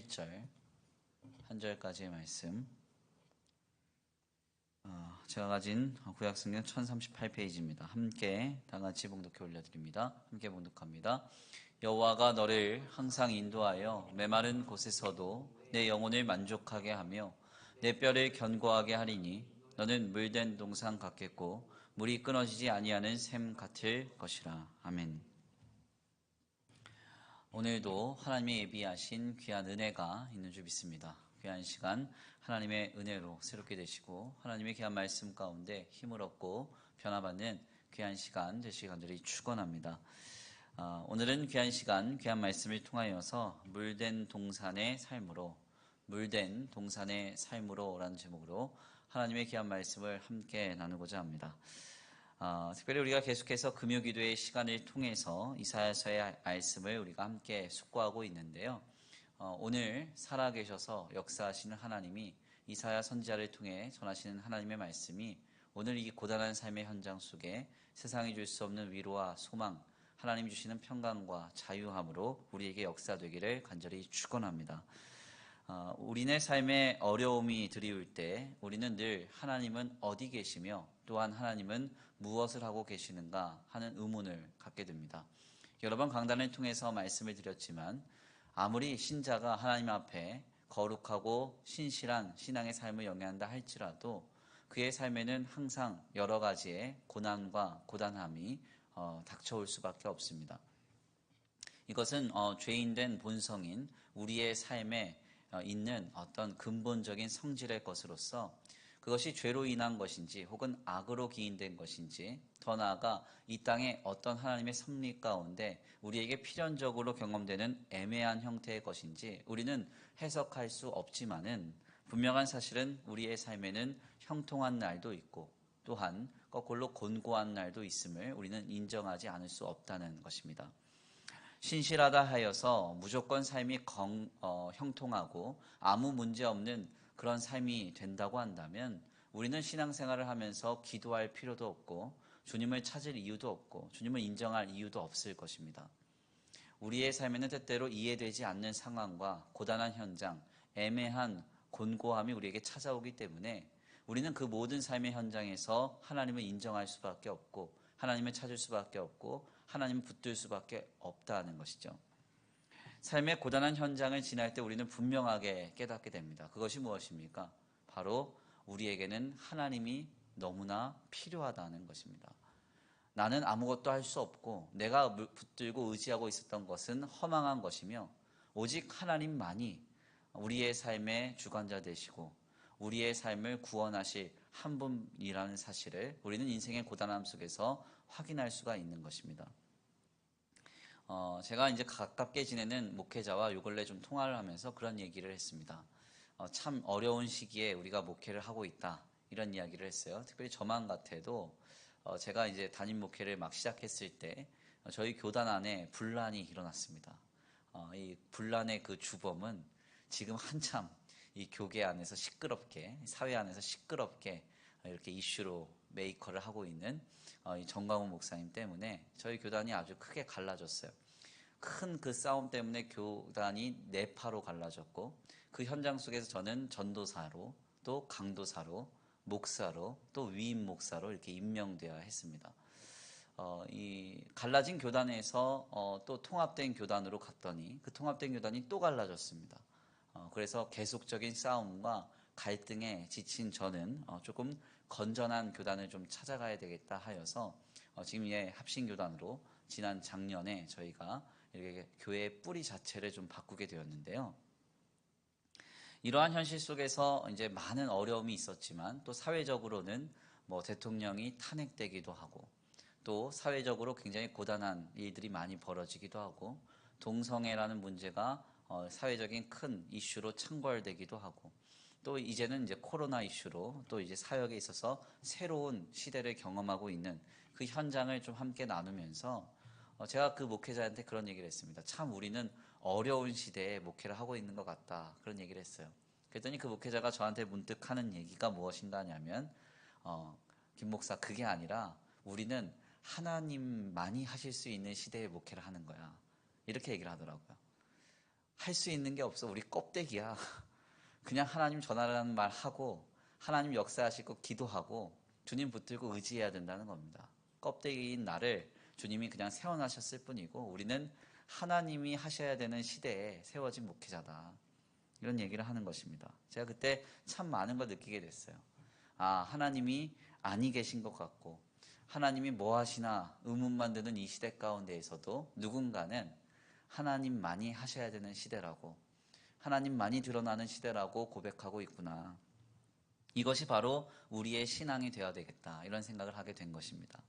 1절 한 절까지의 말씀, 제가 가진 구약성경 1038페이지입니다. 함께 다같이 봉독해 올려드립니다. 함께 봉독합니다. 여호와가 너를 항상 인도하여 메마른 곳에서도 내 영혼을 만족하게 하며 내 뼈를 견고하게 하리니 너는 물된 동산 같겠고 물이 끊어지지 아니하는 샘 같을 것이라. 아멘. 오늘도 하나님의 예비하신 귀한 은혜가 있는 줄 믿습니다. 귀한 시간 하나님의 은혜로 새롭게 되시고 하나님의 귀한 말씀 가운데 힘을 얻고 변화받는 귀한 시간 되시기 간절히 축원합니다. 오늘은 귀한 시간 귀한 말씀을 통하여서 물된 동산의 삶으로 라는 제목으로 하나님의 귀한 말씀을 함께 나누고자 합니다. 특별히 우리가 계속해서 금요기도의 시간을 통해서 이사야서의 말씀을 우리가 함께 숙고하고 있는데요. 오늘 살아계셔서 역사하시는 하나님이 이사야 선지자를 통해 전하시는 하나님의 말씀이 오늘 이 고단한 삶의 현장 속에 세상이 줄 수 없는 위로와 소망, 하나님이 주시는 평강과 자유함으로 우리에게 역사되기를 간절히 축원합니다. 우리네 삶에 어려움이 들이올 때 우리는 늘 하나님은 어디 계시며 또한 하나님은 무엇을 하고 계시는가 하는 의문을 갖게 됩니다. 여러 번 강단을 통해서 말씀을 드렸지만 아무리 신자가 하나님 앞에 거룩하고 신실한 신앙의 삶을 영위한다 할지라도 그의 삶에는 항상 여러 가지의 고난과 고단함이 닥쳐올 수밖에 없습니다. 이것은 죄인된 본성인 우리의 삶에 있는 어떤 근본적인 성질의 것으로서 그것이 죄로 인한 것인지 혹은 악으로 기인된 것인지 더 나아가 이 땅의 어떤 하나님의 섭리 가운데 우리에게 필연적으로 경험되는 애매한 형태의 것인지 우리는 해석할 수 없지만은 분명한 사실은 우리의 삶에는 형통한 날도 있고 또한 거꾸로 곤고한 날도 있음을 우리는 인정하지 않을 수 없다는 것입니다. 신실하다 하여서 무조건 삶이 형통하고 아무 문제 없는 그런 삶이 된다고 한다면 우리는 신앙생활을 하면서 기도할 필요도 없고 주님을 찾을 이유도 없고 주님을 인정할 이유도 없을 것입니다. 우리의 삶에는 때때로 이해되지 않는 상황과 고단한 현장, 애매한 곤고함이 우리에게 찾아오기 때문에 우리는 그 모든 삶의 현장에서 하나님을 인정할 수밖에 없고 하나님을 찾을 수밖에 없고 하나님을 붙들 수밖에 없다는 것이죠. 삶의 고단한 현장을 지날 때 우리는 분명하게 깨닫게 됩니다. 그것이 무엇입니까? 바로 우리에게는 하나님이 너무나 필요하다는 것입니다. 나는 아무것도 할 수 없고 내가 붙들고 의지하고 있었던 것은 허망한 것이며 오직 하나님만이 우리의 삶의 주관자 되시고 우리의 삶을 구원하실 한 분이라는 사실을 우리는 인생의 고단함 속에서 확인할 수가 있는 것입니다. 제가 이제 가깝게 지내는 목회자와 요 근래 좀 통화를 하면서 그런 얘기를 했습니다. 참 어려운 시기에 우리가 목회를 하고 있다. 이런 이야기를 했어요. 특별히 저만 같아도 제가 이제 담임 목회를 막 시작했을 때 저희 교단 안에 분란이 일어났습니다. 이 분란의 그 주범은 지금 한참 이 교계 안에서 시끄럽게, 사회 안에서 시끄럽게 이렇게 이슈로 메이커를 하고 있는 이 정광훈 목사님 때문에 저희 교단이 아주 크게 갈라졌어요. 큰 그 싸움 때문에 교단이 네파로 갈라졌고 그 현장 속에서 저는 전도사로 또 강도사로 목사로 또 위임 목사로 이렇게 임명되어야 했습니다. 이 갈라진 교단에서 또 통합된 교단으로 갔더니 그 통합된 교단이 또 갈라졌습니다. 그래서 계속적인 싸움과 갈등에 지친 저는 조금 건전한 교단을 좀 찾아가야 되겠다 하여서 지금 합신교단으로 지난 작년에 저희가 이렇게 교회의 뿌리 자체를 좀 바꾸게 되었는데요. 이러한 현실 속에서 이제 많은 어려움이 있었지만 또 사회적으로는 뭐 대통령이 탄핵되기도 하고 또 사회적으로 굉장히 고단한 일들이 많이 벌어지기도 하고 동성애라는 문제가 사회적인 큰 이슈로 창궐되기도 하고 또 이제는 이제 코로나 이슈로 또 이제 사역에 있어서 새로운 시대를 경험하고 있는 그 현장을 좀 함께 나누면서 제가 그 목회자한테 그런 얘기를 했습니다. 참 우리는 어려운 시대에 목회를 하고 있는 것 같다. 그런 얘기를 했어요. 그랬더니 그 목회자가 저한테 문득 하는 얘기가 무엇인가 하냐면 김 목사 그게 아니라 우리는 하나님만이 하실 수 있는 시대에 목회를 하는 거야. 이렇게 얘기를 하더라고요. 할 수 있는 게 없어. 우리 껍데기야. 그냥 하나님 전하라는 말 하고 하나님 역사하시고 기도하고 주님 붙들고 의지해야 된다는 겁니다. 껍데기인 나를 주님이 그냥 세워나셨을 뿐이고 우리는 하나님이 하셔야 되는 시대에 세워진 목회자다. 이런 얘기를 하는 것입니다. 제가 그때 참 많은 걸 느끼게 됐어요. 아, 하나님이 아니 계신 것 같고 하나님이 뭐 하시나 의문만 드는 이 시대 가운데에서도 누군가는 하나님만이 하셔야 되는 시대라고, 하나님만이 드러나는 시대라고 고백하고 있구나. 이것이 바로 우리의 신앙이 되어야 되겠다. 이런 생각을 하게 된 것입니다.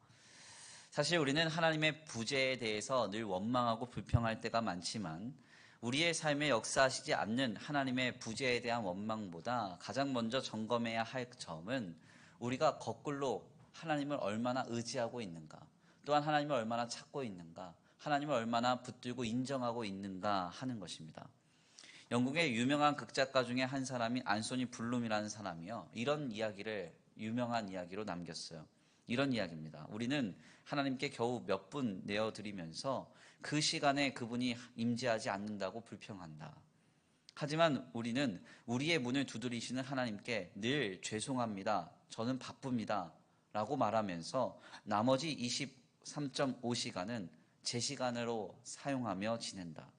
사실 우리는 하나님의 부재에 대해서 늘 원망하고 불평할 때가 많지만 우리의 삶에 역사하시지 않는 하나님의 부재에 대한 원망보다 가장 먼저 점검해야 할 점은 우리가 거꾸로 하나님을 얼마나 의지하고 있는가, 또한 하나님을 얼마나 찾고 있는가, 하나님을 얼마나 붙들고 인정하고 있는가 하는 것입니다. 영국의 유명한 극작가 중에 한 사람인 안소니 블룸이라는 사람이요, 이런 이야기를 유명한 이야기로 남겼어요. 이런 이야기입니다. 우리는 하나님께 겨우 몇 분 내어드리면서 그 시간에 그분이 임재하지 않는다고 불평한다. 하지만 우리는 우리의 문을 두드리시는 하나님께 늘 죄송합니다, 저는 바쁩니다 라고 말하면서 나머지 23.5시간은 제 시간으로 사용하며 지낸다.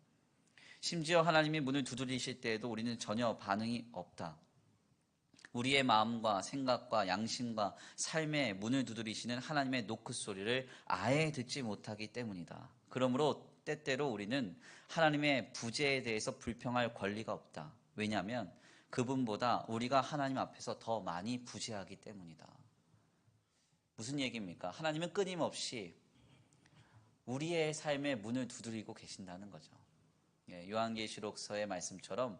심지어 하나님이 문을 두드리실 때에도 우리는 전혀 반응이 없다. 우리의 마음과 생각과 양심과 삶의 문을 두드리시는 하나님의 노크 소리를 아예 듣지 못하기 때문이다. 그러므로 때때로 우리는 하나님의 부재에 대해서 불평할 권리가 없다. 왜냐하면 그분보다 우리가 하나님 앞에서 더 많이 부재하기 때문이다. 무슨 얘기입니까? 하나님은 끊임없이 우리의 삶의 문을 두드리고 계신다는 거죠. 요한계시록서의 말씀처럼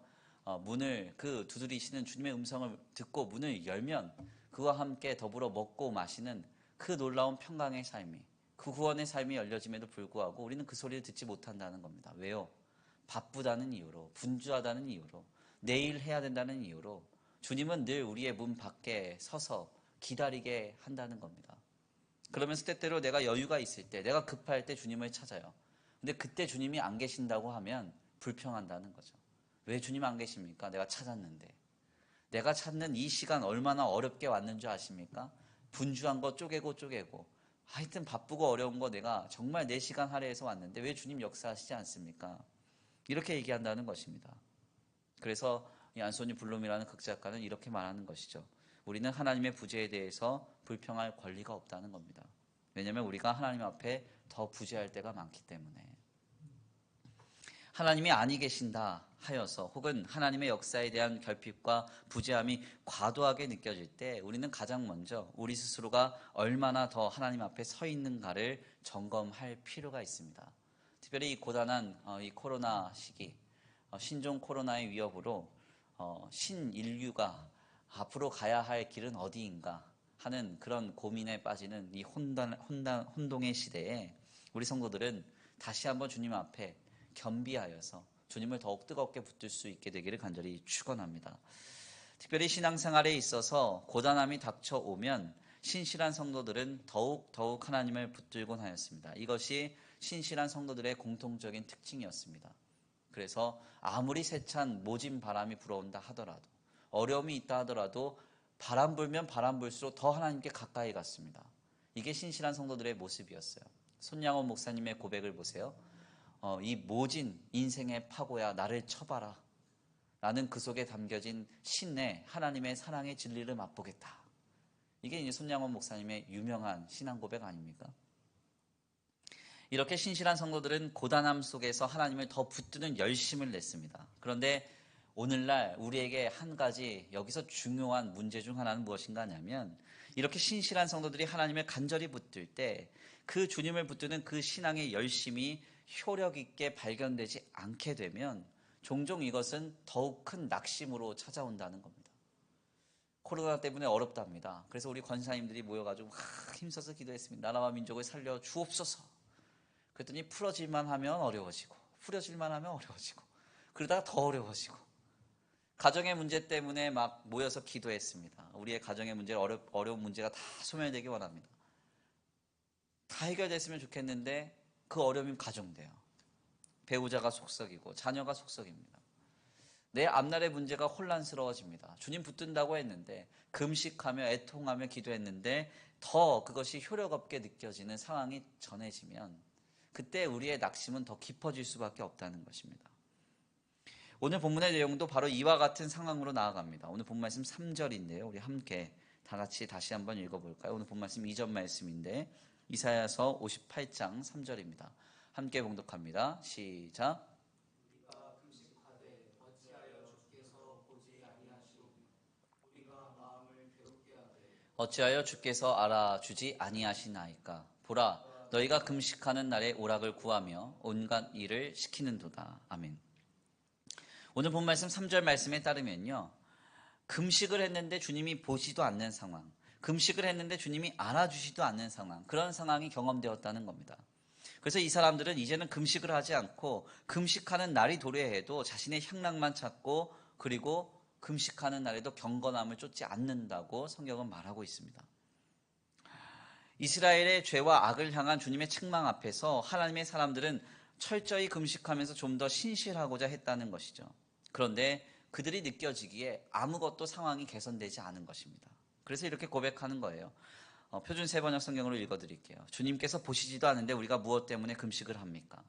문을 두드리시는 주님의 음성을 듣고 문을 열면 그와 함께 더불어 먹고 마시는 그 놀라운 평강의 삶이, 그 구원의 삶이 열려짐에도 불구하고 우리는 그 소리를 듣지 못한다는 겁니다. 왜요? 바쁘다는 이유로, 분주하다는 이유로, 내일 해야 된다는 이유로 주님은 늘 우리의 문 밖에 서서 기다리게 한다는 겁니다. 그러면서 때때로 내가 여유가 있을 때, 내가 급할 때 주님을 찾아요. 근데 그때 주님이 안 계신다고 하면 불평한다는 거죠. 왜 주님 안 계십니까? 내가 찾았는데. 내가 찾는 이 시간 얼마나 어렵게 왔는 줄 아십니까? 분주한 거 쪼개고 하여튼 바쁘고 어려운 거 내가 정말 내 시간 할애해서 왔는데 왜 주님 역사하시지 않습니까? 이렇게 얘기한다는 것입니다. 그래서 이 안소니 블룸이라는 극작가는 이렇게 말하는 것이죠. 우리는 하나님의 부재에 대해서 불평할 권리가 없다는 겁니다. 왜냐하면 우리가 하나님 앞에 더 부재할 때가 많기 때문에. 하나님이 아니 계신다 하여서 혹은 하나님의 역사에 대한 결핍과 부재함이 과도하게 느껴질 때 우리는 가장 먼저 우리 스스로가 얼마나 더 하나님 앞에 서 있는가를 점검할 필요가 있습니다. 특별히 이 고단한 이 코로나 시기, 신종 코로나의 위협으로 신인류가 앞으로 가야 할 길은 어디인가 하는 그런 고민에 빠지는 이 혼동의 시대에 우리 성도들은 다시 한번 주님 앞에 겸비하여서 주님을 더욱 뜨겁게 붙들 수 있게 되기를 간절히 축원합니다. 특별히 신앙생활에 있어서 고단함이 닥쳐오면 신실한 성도들은 더욱 하나님을 붙들곤 하였습니다. 이것이 신실한 성도들의 공통적인 특징이었습니다. 그래서 아무리 세찬 모진 바람이 불어온다 하더라도, 어려움이 있다 하더라도 바람 불면 바람 불수록 더 하나님께 가까이 갔습니다. 이게 신실한 성도들의 모습이었어요. 손양원 목사님의 고백을 보세요. 이 모진 인생의 파고야 나를 쳐봐라. 나는 그 속에 담겨진 신의 하나님의 사랑의 진리를 맛보겠다. 이게 이제 손양원 목사님의 유명한 신앙 고백 아닙니까? 이렇게 신실한 성도들은 고단함 속에서 하나님을 더 붙드는 열심을 냈습니다. 그런데 오늘날 우리에게 한 가지 여기서 중요한 문제 중 하나는 무엇인가 하냐면, 이렇게 신실한 성도들이 하나님을 간절히 붙들 때 그 주님을 붙드는 그 신앙의 열심이 효력 있게 발견되지 않게 되면 종종 이것은 더욱 큰 낙심으로 찾아온다는 겁니다. 코로나 때문에 어렵답니다. 그래서 우리 권사님들이 모여가지고 힘써서 기도했습니다. 나라와 민족을 살려 주옵소서. 그랬더니 풀어질만 하면 어려워지고 풀어질만 하면 어려워지고 그러다가 더 어려워지고, 가정의 문제 때문에 막 모여서 기도했습니다. 우리의 가정의 문제, 어려운 문제가 다 소멸되기 원합니다. 다 해결됐으면 좋겠는데 그 어려움이 가중돼요. 배우자가 속썩이고 자녀가 속썩입니다. 내 앞날의 문제가 혼란스러워집니다. 주님 붙든다고 했는데 금식하며 애통하며 기도했는데 더 그것이 효력 없게 느껴지는 상황이 전해지면 그때 우리의 낙심은 더 깊어질 수밖에 없다는 것입니다. 오늘 본문의 내용도 바로 이와 같은 상황으로 나아갑니다. 오늘 본 말씀 3절인데요. 우리 함께 다 같이 다시 한번 읽어볼까요? 오늘 본 말씀 2절 말씀인데 이사야서 58장 3절입니다. 함께 봉독합니다. 시작. 어찌하여 주께서 알아주지 아니하시나이까? 보라, 너희가 금식하는 날에 오락을 구하며 온갖 일을 시키는도다. 아멘. 오늘 본 말씀 3절 말씀에 따르면요, 금식을 했는데 주님이 보지도 않는 상황, 금식을 했는데 주님이 알아주지도 않는 상황, 그런 상황이 경험되었다는 겁니다. 그래서 이 사람들은 이제는 금식을 하지 않고 금식하는 날이 도래해도 자신의 향락만 찾고 그리고 금식하는 날에도 경건함을 쫓지 않는다고 성경은 말하고 있습니다. 이스라엘의 죄와 악을 향한 주님의 책망 앞에서 하나님의 사람들은 철저히 금식하면서 좀 더 신실하고자 했다는 것이죠. 그런데 그들이 느껴지기에 아무것도 상황이 개선되지 않은 것입니다. 그래서 이렇게 고백하는 거예요. 표준 세번역 성경으로 읽어드릴게요. 주님께서 보시지도 않는데 우리가 무엇 때문에 금식을 합니까?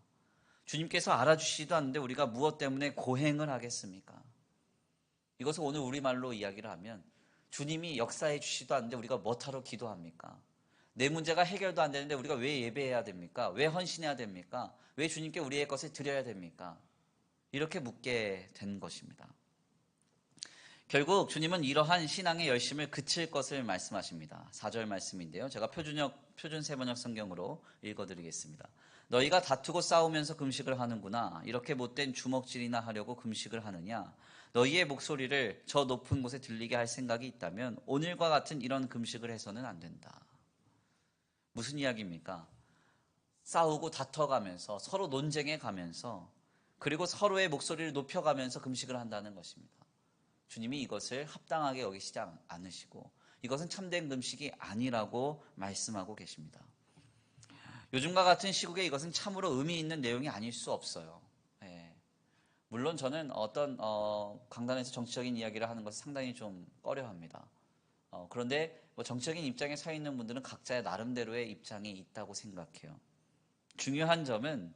주님께서 알아주시지도 않는데 우리가 무엇 때문에 고행을 하겠습니까? 이것을 오늘 우리말로 이야기를 하면 주님이 역사해 주시지도 않는데 우리가 뭐하러 기도합니까? 내 문제가 해결도 안 되는데 우리가 왜 예배해야 됩니까? 왜 헌신해야 됩니까? 왜 주님께 우리의 것을 드려야 됩니까? 이렇게 묻게 된 것입니다. 결국 주님은 이러한 신앙의 열심을 그칠 것을 말씀하십니다. 4절 말씀인데요. 제가 표준 세번역 성경으로 읽어드리겠습니다. 너희가 다투고 싸우면서 금식을 하는구나. 이렇게 못된 주먹질이나 하려고 금식을 하느냐. 너희의 목소리를 저 높은 곳에 들리게 할 생각이 있다면 오늘과 같은 이런 금식을 해서는 안 된다. 무슨 이야기입니까? 싸우고 다퉈가면서 서로 논쟁해 가면서 그리고 서로의 목소리를 높여가면서 금식을 한다는 것입니다. 주님이 이것을 합당하게 여기시지 않으시고 이것은 참된 금식이 아니라고 말씀하고 계십니다. 요즘과 같은 시국에 이것은 참으로 의미 있는 내용이 아닐 수 없어요. 물론 저는 어떤 강단에서 정치적인 이야기를 하는 것을 상당히 좀 꺼려합니다. 그런데 정치적인 입장에 서 있는 분들은 각자의 나름대로의 입장이 있다고 생각해요. 중요한 점은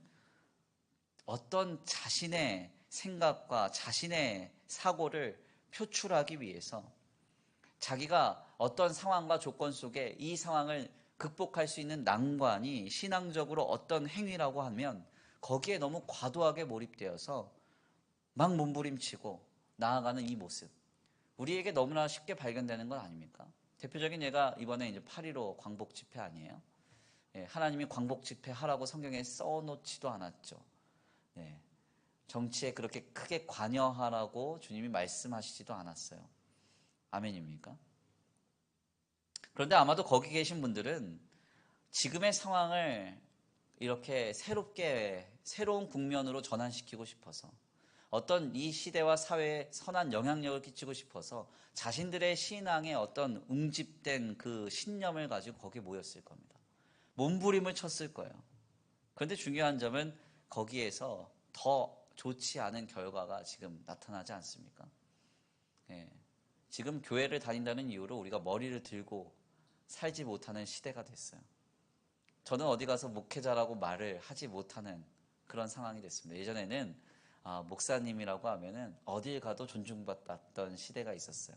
어떤 자신의 생각과 자신의 사고를 표출하기 위해서 자기가 어떤 상황과 조건 속에 이 상황을 극복할 수 있는 난관이 신앙적으로 어떤 행위라고 하면 거기에 너무 과도하게 몰입되어서 막 몸부림치고 나아가는 이 모습, 우리에게 너무나 쉽게 발견되는 건 아닙니까? 대표적인 예가 이번에 이제 8.15 광복 집회 아니에요? 하나님이 광복 집회 하라고 성경에 써놓지도 않았죠. 정치에 그렇게 크게 관여하라고 주님이 말씀하시지도 않았어요. 아멘입니까? 그런데 아마도 거기 계신 분들은 지금의 상황을 이렇게 새로운 국면으로 전환시키고 싶어서 어떤 이 시대와 사회에 선한 영향력을 끼치고 싶어서 자신들의 신앙에 어떤 응집된 그 신념을 가지고 거기에 모였을 겁니다. 몸부림을 쳤을 거예요. 그런데 중요한 점은 거기에서 더 좋지 않은 결과가 지금 나타나지 않습니까? 지금 교회를 다닌다는 이유로 우리가 머리를 들고 살지 못하는 시대가 됐어요. 저는 어디 가서 목회자라고 말을 하지 못하는 그런 상황이 됐습니다. 예전에는 목사님이라고 하면은 어딜 가도 존중받았던 시대가 있었어요.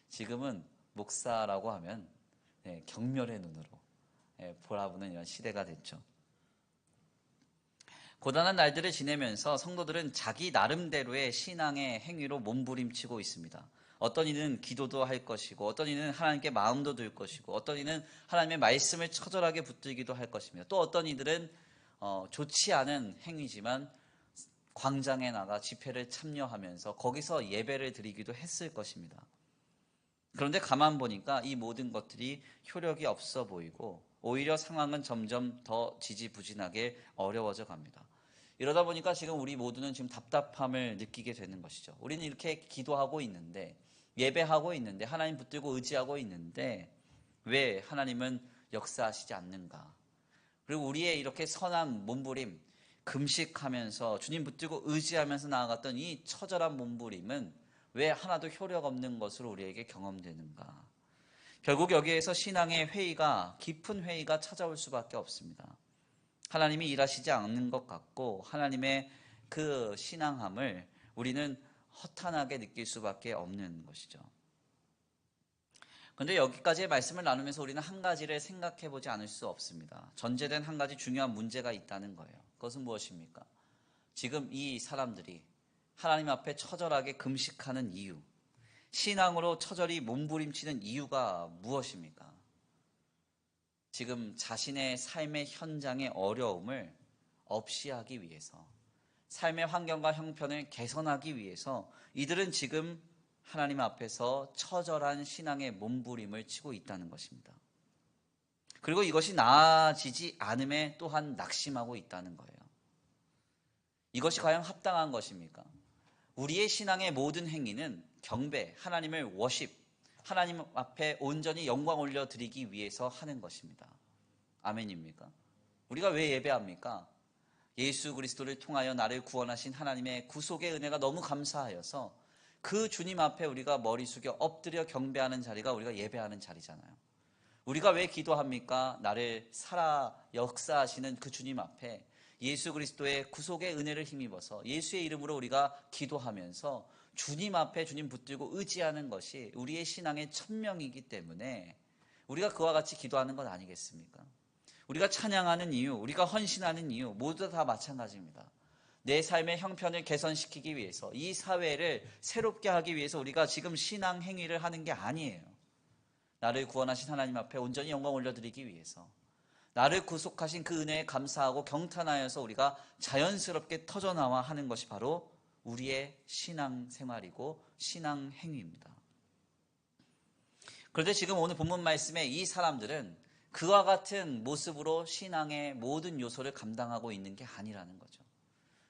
지금은 목사라고 하면 경멸의 눈으로 보라보는 이런 시대가 됐죠. 고단한 날들을 지내면서 성도들은 자기 나름대로의 신앙의 행위로 몸부림치고 있습니다. 어떤 이는 기도도 할 것이고 어떤 이는 하나님께 마음도 둘 것이고 어떤 이는 하나님의 말씀을 처절하게 붙들기도 할 것입니다. 또 어떤 이들은 좋지 않은 행위지만 광장에 나가 집회를 참여하면서 거기서 예배를 드리기도 했을 것입니다. 그런데 가만 보니까 이 모든 것들이 효력이 없어 보이고 오히려 상황은 점점 더 지지부진하게 어려워져 갑니다. 이러다 보니까 지금 우리 모두는 지금 답답함을 느끼게 되는 것이죠. 우리는 이렇게 기도하고 있는데 예배하고 있는데 하나님 붙들고 의지하고 있는데 왜 하나님은 역사하시지 않는가? 그리고 우리의 이렇게 선한 몸부림, 금식하면서 주님 붙들고 의지하면서 나아갔던 이 처절한 몸부림은 왜 하나도 효력 없는 것으로 우리에게 경험되는가? 결국 여기에서 신앙의 회의가, 깊은 회의가 찾아올 수밖에 없습니다. 하나님이 일하시지 않는 것 같고 하나님의 그 신앙함을 우리는 허탄하게 느낄 수밖에 없는 것이죠. 그런데 여기까지의 말씀을 나누면서 우리는 한 가지를 생각해 보지 않을 수 없습니다. 전제된 한 가지 중요한 문제가 있다는 거예요. 그것은 무엇입니까? 지금 이 사람들이 하나님 앞에 처절하게 금식하는 이유, 신앙으로 처절히 몸부림치는 이유가 무엇입니까? 지금 자신의 삶의 현장의 어려움을 없이 하기 위해서, 삶의 환경과 형편을 개선하기 위해서 이들은 지금 하나님 앞에서 처절한 신앙의 몸부림을 치고 있다는 것입니다. 그리고 이것이 나아지지 않음에 또한 낙심하고 있다는 거예요. 이것이 과연 합당한 것입니까? 우리의 신앙의 모든 행위는 경배, 하나님을 워십, 하나님 앞에 온전히 영광 올려드리기 위해서 하는 것입니다. 아멘입니까? 우리가 왜 예배합니까? 예수 그리스도를 통하여 나를 구원하신 하나님의 구속의 은혜가 너무 감사하여서 그 주님 앞에 우리가 머리 숙여 엎드려 경배하는 자리가 우리가 예배하는 자리잖아요. 우리가 왜 기도합니까? 나를 살아 역사하시는 그 주님 앞에 예수 그리스도의 구속의 은혜를 힘입어서 예수의 이름으로 우리가 기도하면서 주님 앞에 주님 붙들고 의지하는 것이 우리의 신앙의 천명이기 때문에 우리가 그와 같이 기도하는 것 아니겠습니까? 우리가 찬양하는 이유, 우리가 헌신하는 이유 모두 다 마찬가지입니다. 내 삶의 형편을 개선시키기 위해서, 이 사회를 새롭게 하기 위해서 우리가 지금 신앙 행위를 하는 게 아니에요. 나를 구원하신 하나님 앞에 온전히 영광 올려드리기 위해서, 나를 구속하신 그 은혜에 감사하고 경탄하여서 우리가 자연스럽게 터져나와 하는 것이 바로 우리의 신앙 생활이고 신앙 행위입니다. 그런데 지금 오늘 본문 말씀에 이 사람들은 그와 같은 모습으로 신앙의 모든 요소를 감당하고 있는 게 아니라는 거죠.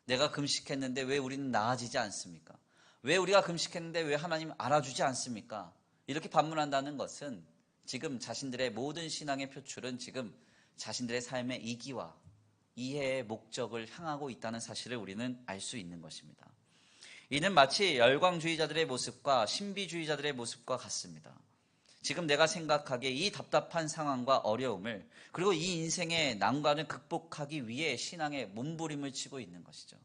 내가 금식했는데 왜 우리는 나아지지 않습니까? 왜 우리가 금식했는데 왜 하나님 알아주지 않습니까? 이렇게 반문한다는 것은 지금 자신들의 모든 신앙의 표출은 지금 자신들의 삶의 이기와 이해의 목적을 향하고 있다는 사실을 우리는 알 수 있는 것입니다. 이는 마치 열광주의자들의 모습과 신비주의자들의 모습과 같습니다. 지금 내가 생각하기에 이 답답한 상황과 어려움을, 그리고 이 인생의 난관을 극복하기 위해 신앙의 몸부림을 치고 있는 것이죠.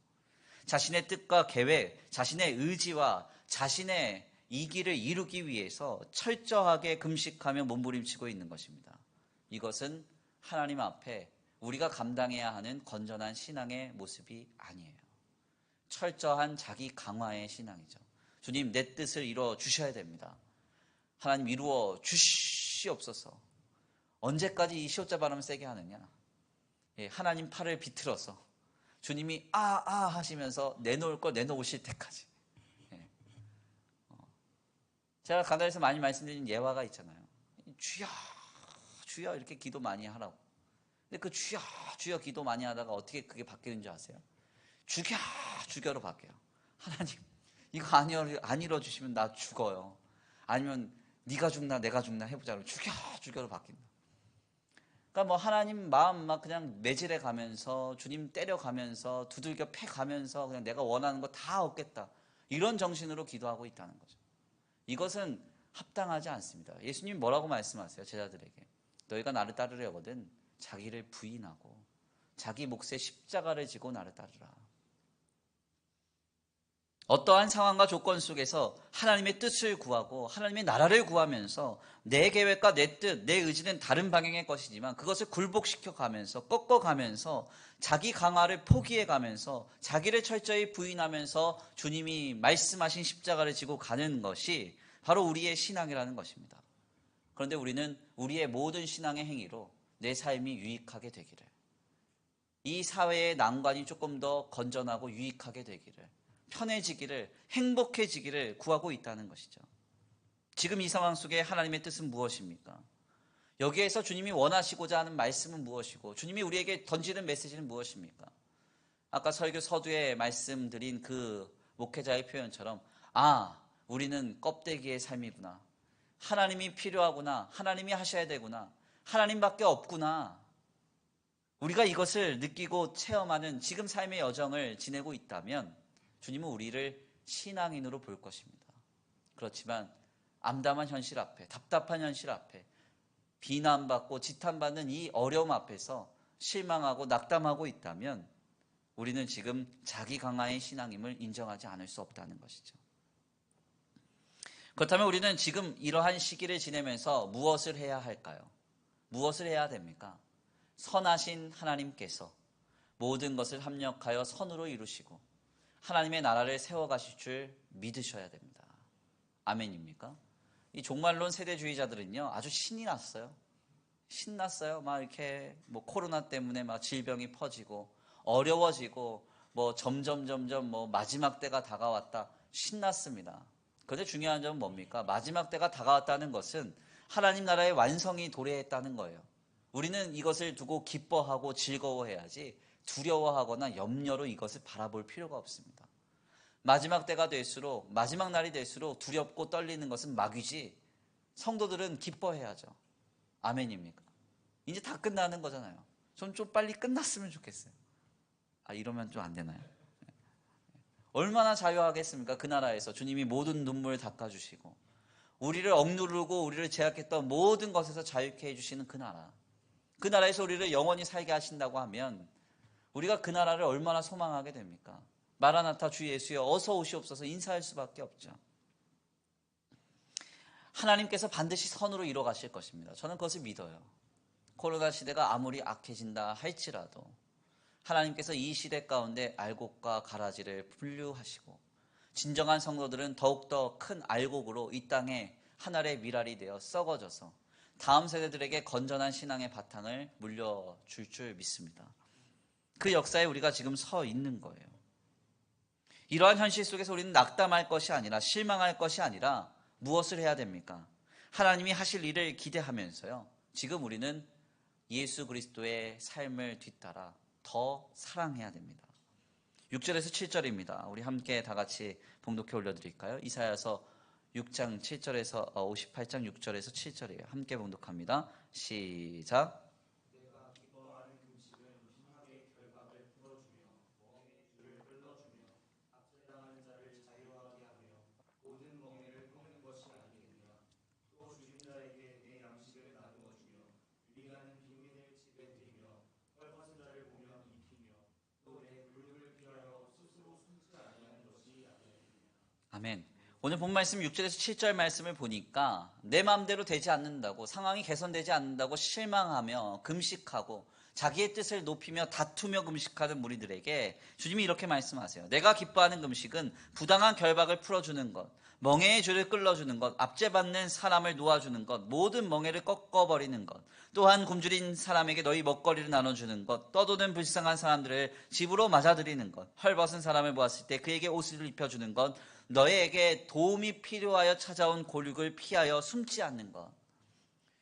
자신의 뜻과 계획, 자신의 의지와 자신의 이기를 이루기 위해서 철저하게 금식하며 몸부림치고 있는 것입니다. 이것은 하나님 앞에 우리가 감당해야 하는 건전한 신앙의 모습이 아니에요. 철저한 자기 강화의 신앙이죠. 주님, 내 뜻을 이루어 주셔야 됩니다. 하나님 이루어 주시옵소서. 언제까지 이 시옷자 발음 세게 하느냐? 하나님 팔을 비틀어서 주님이 하시면서 내놓을 거 내놓으실 때까지. 제가 간단해서 많이 말씀드린 예화가 있잖아요. 주여 주여 이렇게 기도 많이 하라고. 근데 그 주여 주여 기도 많이 하다가 어떻게 그게 바뀌는 줄 아세요? 죽여 죽여로 바뀌어요. 하나님 이거 안 이뤄주시면 나 죽어요. 아니면 네가 죽나 내가 죽나 해보자. 죽여 죽여로 바뀐다. 그러니까 뭐 하나님 마음 막 그냥 매질해 가면서 주님 때려가면서 두들겨 패 가면서 그냥 내가 원하는 거 다 얻겠다. 이런 정신으로 기도하고 있다는 거죠. 이것은 합당하지 않습니다. 예수님 뭐라고 말씀하세요? 제자들에게. 너희가 나를 따르려거든 자기를 부인하고 자기 몫의 십자가를 지고 나를 따르라. 어떠한 상황과 조건 속에서 하나님의 뜻을 구하고 하나님의 나라를 구하면서 내 계획과 내 뜻, 내 의지는 다른 방향의 것이지만 그것을 굴복시켜 가면서 꺾어 가면서 자기 강화를 포기해 가면서 자기를 철저히 부인하면서 주님이 말씀하신 십자가를 지고 가는 것이 바로 우리의 신앙이라는 것입니다. 그런데 우리는 우리의 모든 신앙의 행위로 내 삶이 유익하게 되기를, 이 사회의 난관이 조금 더 건전하고 유익하게 되기를, 편해지기를, 행복해지기를 구하고 있다는 것이죠. 지금 이 상황 속에 하나님의 뜻은 무엇입니까? 여기에서 주님이 원하시고자 하는 말씀은 무엇이고 주님이 우리에게 던지는 메시지는 무엇입니까? 아까 설교 서두에 말씀드린 그 목회자의 표현처럼 우리는 껍데기의 삶이구나. 하나님이 필요하구나. 하나님이 하셔야 되구나. 하나님밖에 없구나. 우리가 이것을 느끼고 체험하는 지금 삶의 여정을 지내고 있다면 주님은 우리를 신앙인으로 볼 것입니다. 그렇지만 암담한 현실 앞에, 답답한 현실 앞에, 비난받고 지탄받는 이 어려움 앞에서 실망하고 낙담하고 있다면 우리는 지금 자기 강화의 신앙임을 인정하지 않을 수 없다는 것이죠. 그렇다면 우리는 지금 이러한 시기를 지내면서 무엇을 해야 할까요? 무엇을 해야 됩니까? 선하신 하나님께서 모든 것을 합력하여 선으로 이루시고 하나님의 나라를 세워가실 줄 믿으셔야 됩니다. 아멘입니까? 이 종말론 세대주의자들은요, 아주 신이 났어요. 신났어요. 막 이렇게 뭐 코로나 때문에 막 질병이 퍼지고 어려워지고 뭐 점점 뭐 마지막 때가 다가왔다. 신났습니다. 그런데 중요한 점은 뭡니까? 마지막 때가 다가왔다는 것은 하나님 나라의 완성이 도래했다는 거예요. 우리는 이것을 두고 기뻐하고 즐거워해야지 두려워하거나 염려로 이것을 바라볼 필요가 없습니다. 마지막 때가 될수록, 마지막 날이 될수록 두렵고 떨리는 것은 마귀지 성도들은 기뻐해야죠. 아멘입니까? 이제 다 끝나는 거잖아요. 좀 빨리 끝났으면 좋겠어요. 이러면 좀 안 되나요? 얼마나 자유하겠습니까? 그 나라에서 주님이 모든 눈물을 닦아주시고 우리를 억누르고 우리를 제약했던 모든 것에서 자유케 해주시는 그 나라. 그 나라에서 우리를 영원히 살게 하신다고 하면 우리가 그 나라를 얼마나 소망하게 됩니까? 마라나타 주 예수여 어서 오시옵소서 인사할 수밖에 없죠. 하나님께서 반드시 선으로 이뤄 가실 것입니다. 저는 그것을 믿어요. 코로나 시대가 아무리 악해진다 할지라도 하나님께서 이 시대 가운데 알곡과 가라지를 분류하시고 진정한 성도들은 더욱더 큰 알곡으로 이 땅에 하늘의 밀알이 되어 썩어져서 다음 세대들에게 건전한 신앙의 바탕을 물려줄 줄 믿습니다. 그 역사에 우리가 지금 서 있는 거예요. 이러한 현실 속에서 우리는 낙담할 것이 아니라 실망할 것이 아니라 무엇을 해야 됩니까? 하나님이 하실 일을 기대하면서요. 지금 우리는 예수 그리스도의 삶을 뒤따라 더 사랑해야 됩니다. 6절에서 7절입니다. 우리 함께 다 같이 봉독해 올려드릴까요? 이사야서 6장 7절에서 58장 6절에서 7절이에요. 함께 봉독합니다. 시작. 아멘. 오늘 본 말씀 6절에서 7절 말씀을 보니까 내 마음대로 되지 않는다고, 상황이 개선되지 않는다고 실망하며 금식하고 자기의 뜻을 높이며 다투며 금식하는 무리들에게 주님이 이렇게 말씀하세요. 내가 기뻐하는 금식은 부당한 결박을 풀어주는 것, 멍에의 줄을 끌어주는 것, 압제받는 사람을 놓아주는 것, 모든 멍에를 꺾어버리는 것, 또한 굶주린 사람에게 너희 먹거리를 나눠주는 것, 떠도는 불쌍한 사람들을 집으로 맞아들이는 것, 헐벗은 사람을 보았을 때 그에게 옷을 입혀주는 것, 너희에게 도움이 필요하여 찾아온 고륙을 피하여 숨지 않는 것.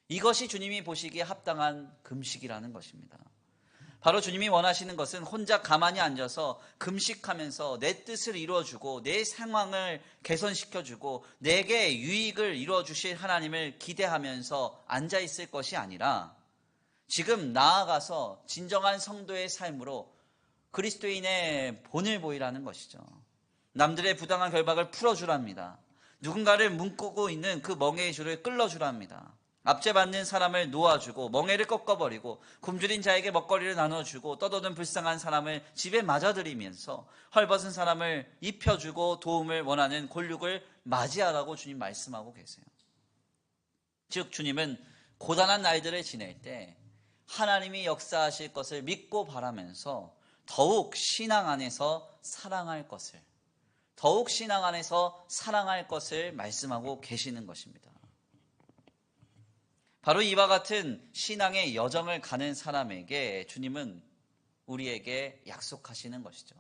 이것이 주님이 보시기에 합당한 금식이라는 것입니다. 바로 주님이 원하시는 것은 혼자 가만히 앉아서 금식하면서 내 뜻을 이루어주고 내 상황을 개선시켜주고 내게 유익을 이루어주실 하나님을 기대하면서 앉아있을 것이 아니라 지금 나아가서 진정한 성도의 삶으로 그리스도인의 본을 보이라는 것이죠. 남들의 부당한 결박을 풀어주랍니다. 누군가를 묶고 있는 그 멍에의 줄을 끌어주랍니다. 압제받는 사람을 놓아주고 멍에를 꺾어버리고 굶주린 자에게 먹거리를 나눠주고 떠도는 불쌍한 사람을 집에 맞아들이면서 헐벗은 사람을 입혀주고 도움을 원하는 곤륙을 맞이하라고 주님 말씀하고 계세요. 즉 주님은 고단한 날들을 지낼 때 하나님이 역사하실 것을 믿고 바라면서 더욱 신앙 안에서 사랑할 것을, 더욱 신앙 안에서 사랑할 것을 말씀하고 계시는 것입니다. 바로 이와 같은 신앙의 여정을 가는 사람에게 주님은 우리에게 약속하시는 것이죠.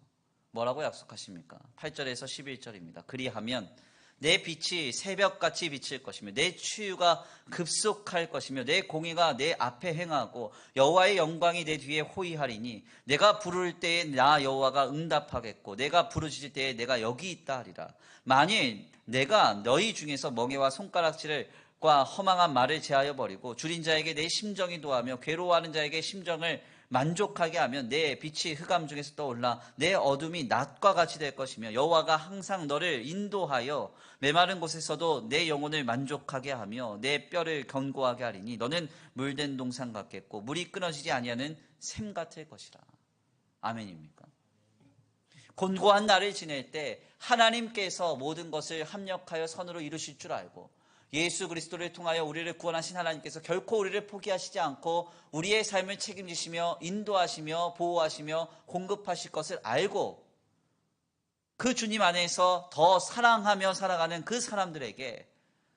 뭐라고 약속하십니까? 8절에서 11절입니다. 그리하면 내 빛이 새벽같이 비칠 것이며 내 치유가 급속할 것이며 내 공의가 내 앞에 행하고 여호와의 영광이 내 뒤에 호위하리니 내가 부를 때에 나 여호와가 응답하겠고 내가 부르짖을 때에 내가 여기 있다 하리라. 만일 내가 너희 중에서 멍에와 손가락질을 과 허망한 말을 제하여 버리고 줄인 자에게 내 심정이 도하며 괴로워하는 자에게 심정을 만족하게 하면 내 빛이 흑암 중에서 떠올라 내 어둠이 낮과 같이 될 것이며 여호와가 항상 너를 인도하여 메마른 곳에서도 내 영혼을 만족하게 하며 내 뼈를 견고하게 하리니 너는 물된 동산 같겠고 물이 끊어지지 아니하는 샘 같을 것이라. 아멘입니까? 곤고한 날을 지낼 때 하나님께서 모든 것을 합력하여 선으로 이루실 줄 알고 예수 그리스도를 통하여 우리를 구원하신 하나님께서 결코 우리를 포기하시지 않고 우리의 삶을 책임지시며 인도하시며 보호하시며 공급하실 것을 알고 그 주님 안에서 더 사랑하며 살아가는 그 사람들에게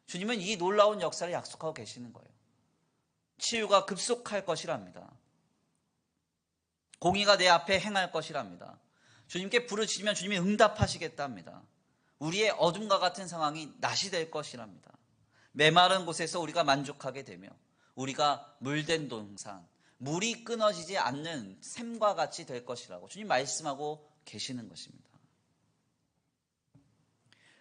주님은 이 놀라운 역사를 약속하고 계시는 거예요. 치유가 급속할 것이랍니다. 공의가 내 앞에 행할 것이랍니다. 주님께 부르짖으면 주님이 응답하시겠답니다. 우리의 어둠과 같은 상황이 낮이 될 것이랍니다. 메마른 곳에서 우리가 만족하게 되며 우리가 물된 동산, 물이 끊어지지 않는 샘과 같이 될 것이라고 주님 말씀하고 계시는 것입니다.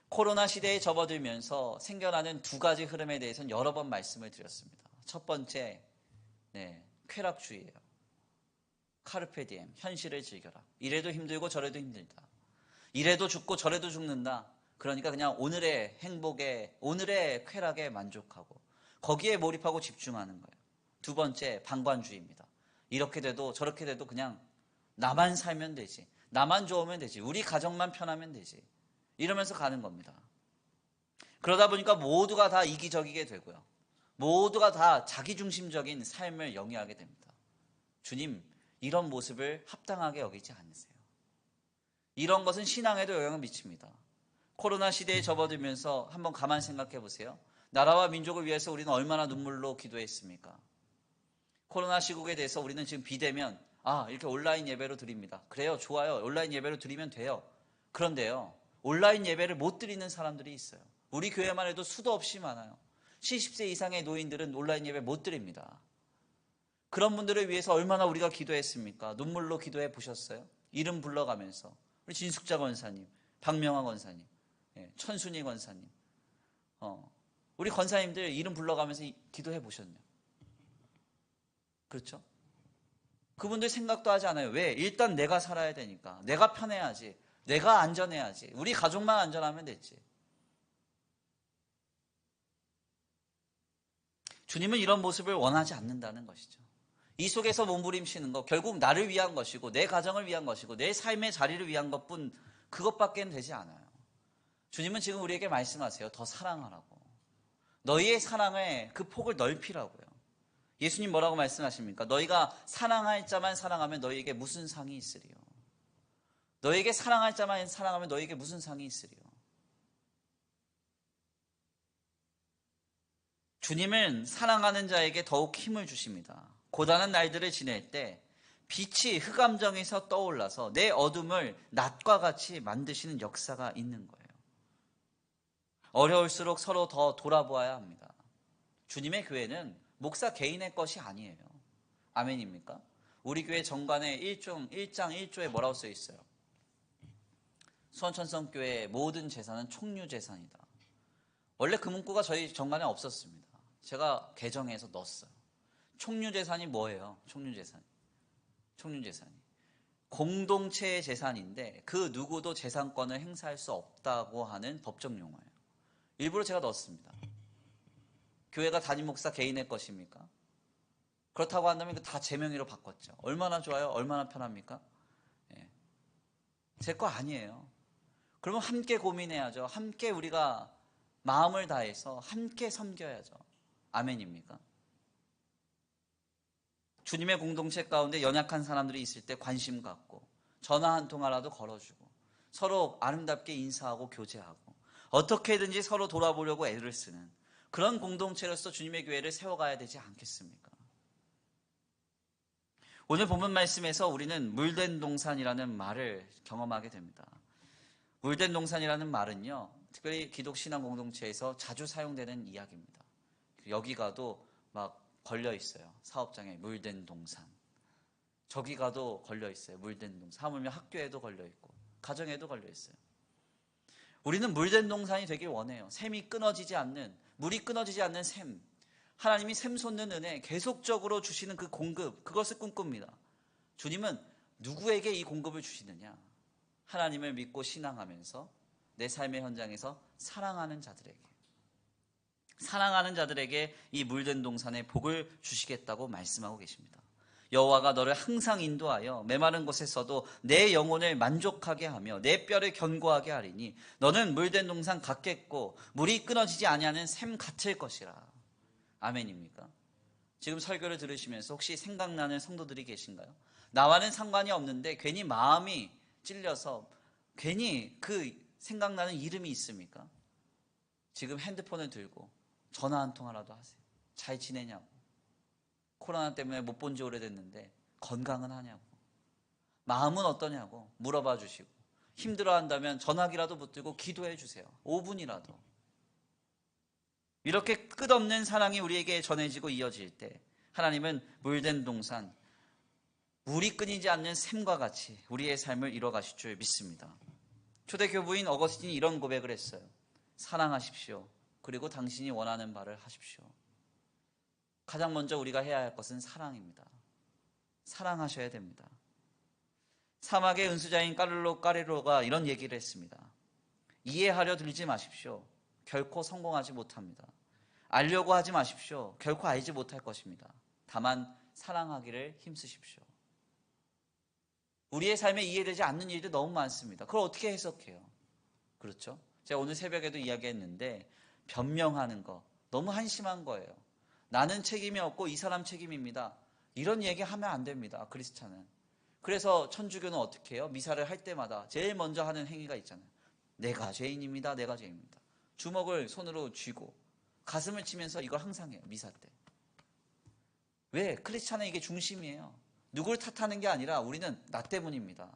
코로나 시대에 접어들면서 생겨나는 두 가지 흐름에 대해서는 여러 번 말씀을 드렸습니다. 첫 번째, 쾌락주의예요. 카르페 디엠, 현실을 즐겨라. 이래도 힘들고 저래도 힘들다. 이래도 죽고 저래도 죽는다. 그러니까 그냥 오늘의 행복에, 오늘의 쾌락에 만족하고 거기에 몰입하고 집중하는 거예요. 두 번째, 방관주의입니다. 이렇게 돼도 저렇게 돼도 그냥 나만 살면 되지. 나만 좋으면 되지. 우리 가정만 편하면 되지. 이러면서 가는 겁니다. 그러다 보니까 모두가 다 이기적이게 되고요. 모두가 다 자기중심적인 삶을 영위하게 됩니다. 주님, 이런 모습을 합당하게 여기지 않으세요. 이런 것은 신앙에도 영향을 미칩니다. 코로나 시대에 접어들면서 한번 가만 생각해 보세요. 나라와 민족을 위해서 우리는 얼마나 눈물로 기도했습니까? 코로나 시국에 대해서 우리는 지금 비대면 이렇게 온라인 예배로 드립니다. 그래요, 좋아요. 온라인 예배로 드리면 돼요. 그런데요, 온라인 예배를 못 드리는 사람들이 있어요. 우리 교회만 해도 수도 없이 많아요. 70세 이상의 노인들은 온라인 예배 못 드립니다. 그런 분들을 위해서 얼마나 우리가 기도했습니까? 눈물로 기도해 보셨어요? 이름 불러가면서 우리 진숙자 권사님, 박명화 권사님, 천순희 권사님, 우리 권사님들 이름 불러가면서 기도해 보셨네요. 그렇죠? 그분들 생각도 하지 않아요. 왜? 일단 내가 살아야 되니까. 내가 편해야지. 내가 안전해야지. 우리 가족만 안전하면 됐지. 주님은 이런 모습을 원하지 않는다는 것이죠. 이 속에서 몸부림치는 것, 결국 나를 위한 것이고 내 가정을 위한 것이고 내 삶의 자리를 위한 것뿐 그것밖에 되지 않아요. 주님은 지금 우리에게 말씀하세요. 더 사랑하라고. 너희의 사랑의 그 폭을 넓히라고요. 예수님 뭐라고 말씀하십니까? 너희가 사랑할 자만 사랑하면 너희에게 무슨 상이 있으리요? 너희에게 사랑할 자만 사랑하면 너희에게 무슨 상이 있으리요? 주님은 사랑하는 자에게 더욱 힘을 주십니다. 고단한 날들을 지낼 때 빛이 흑암정에서 떠올라서 내 어둠을 낮과 같이 만드시는 역사가 있는 거예요. 어려울수록 서로 더 돌아보아야 합니다. 주님의 교회는 목사 개인의 것이 아니에요. 아멘입니까? 우리 교회 정관에 1장 1조에 뭐라고 써 있어요? 수원천성교회의 모든 재산은 총유재산이다. 원래 그 문구가 저희 정관에 없었습니다. 제가 개정해서 넣었어요. 총유재산이 뭐예요? 총유재산이 공동체의 재산인데 그 누구도 재산권을 행사할 수 없다고 하는 법적 용어예요. 일부러 제가 넣었습니다. 교회가 담임 목사 개인의 것입니까? 그렇다고 한다면 다 제 명의로 바꿨죠. 얼마나 좋아요? 얼마나 편합니까? 제 거 아니에요. 그러면 함께 고민해야죠. 함께 우리가 마음을 다해서 함께 섬겨야죠. 아멘입니까? 주님의 공동체 가운데 연약한 사람들이 있을 때 관심 갖고 전화 한 통화라도 걸어주고 서로 아름답게 인사하고 교제하고 어떻게든지 서로 돌아보려고 애를 쓰는 그런 공동체로서 주님의 교회를 세워가야 되지 않겠습니까? 오늘 본문 말씀에서 우리는 물된 동산이라는 말을 경험하게 됩니다. 물된 동산이라는 말은요, 특별히 기독신앙 공동체에서 자주 사용되는 이야기입니다. 여기 가도 막 걸려 있어요. 사업장에 물된 동산. 저기 가도 걸려 있어요. 물된 동산. 하물며 학교에도 걸려 있고 가정에도 걸려 있어요. 우리는 물된 동산이 되길 원해요. 샘이 끊어지지 않는, 물이 끊어지지 않는 샘. 하나님이 샘 솟는 은혜 계속적으로 주시는 그 공급, 그것을 꿈꿉니다. 주님은 누구에게 이 공급을 주시느냐? 하나님을 믿고 신앙하면서 내 삶의 현장에서 사랑하는 자들에게 이 물든 동산에 복을 주시겠다고 말씀하고 계십니다. 여호와가 너를 항상 인도하여 메마른 곳에서도 내 영혼을 만족하게 하며 내 뼈를 견고하게 하리니 너는 물된 동산 같겠고 물이 끊어지지 아니하는 샘 같을 것이라. 아멘입니까? 지금 설교를 들으시면서 혹시 생각나는 성도들이 계신가요? 나와는 상관이 없는데 괜히 마음이 찔려서 괜히 그 생각나는 이름이 있습니까? 지금 핸드폰을 들고 전화 한 통화라도 하세요. 잘 지내냐고. 코로나 때문에 못 본 지 오래됐는데 건강은 하냐고. 마음은 어떠냐고 물어봐 주시고, 힘들어한다면 전화기라도 붙들고 기도해 주세요. 5분이라도. 이렇게 끝없는 사랑이 우리에게 전해지고 이어질 때 하나님은 물된 동산, 물이 끊이지 않는 샘과 같이 우리의 삶을 이뤄가실 줄 믿습니다. 초대교부인 어거스틴이 이런 고백을 했어요. 사랑하십시오. 그리고 당신이 원하는 바를 하십시오. 가장 먼저 우리가 해야 할 것은 사랑입니다. 사랑하셔야 됩니다. 사막의 은수자인 까를로 까레로가 이런 얘기를 했습니다. 이해하려 들지 마십시오. 결코 성공하지 못합니다. 알려고 하지 마십시오. 결코 알지 못할 것입니다. 다만 사랑하기를 힘쓰십시오. 우리의 삶에 이해되지 않는 일도 너무 많습니다. 그걸 어떻게 해석해요? 그렇죠? 제가 오늘 새벽에도 이야기했는데 변명하는 거 너무 한심한 거예요. 나는 책임이 없고 이 사람 책임입니다. 이런 얘기하면 안 됩니다. 크리스찬은. 그래서 천주교는 어떻게 해요? 미사를 할 때마다 제일 먼저 하는 행위가 있잖아요. 내가 죄인입니다. 내가 죄인입니다. 주먹을 손으로 쥐고 가슴을 치면서 이걸 항상 해요. 미사 때. 왜? 크리스찬은 이게 중심이에요. 누구를 탓하는 게 아니라 우리는 나 때문입니다.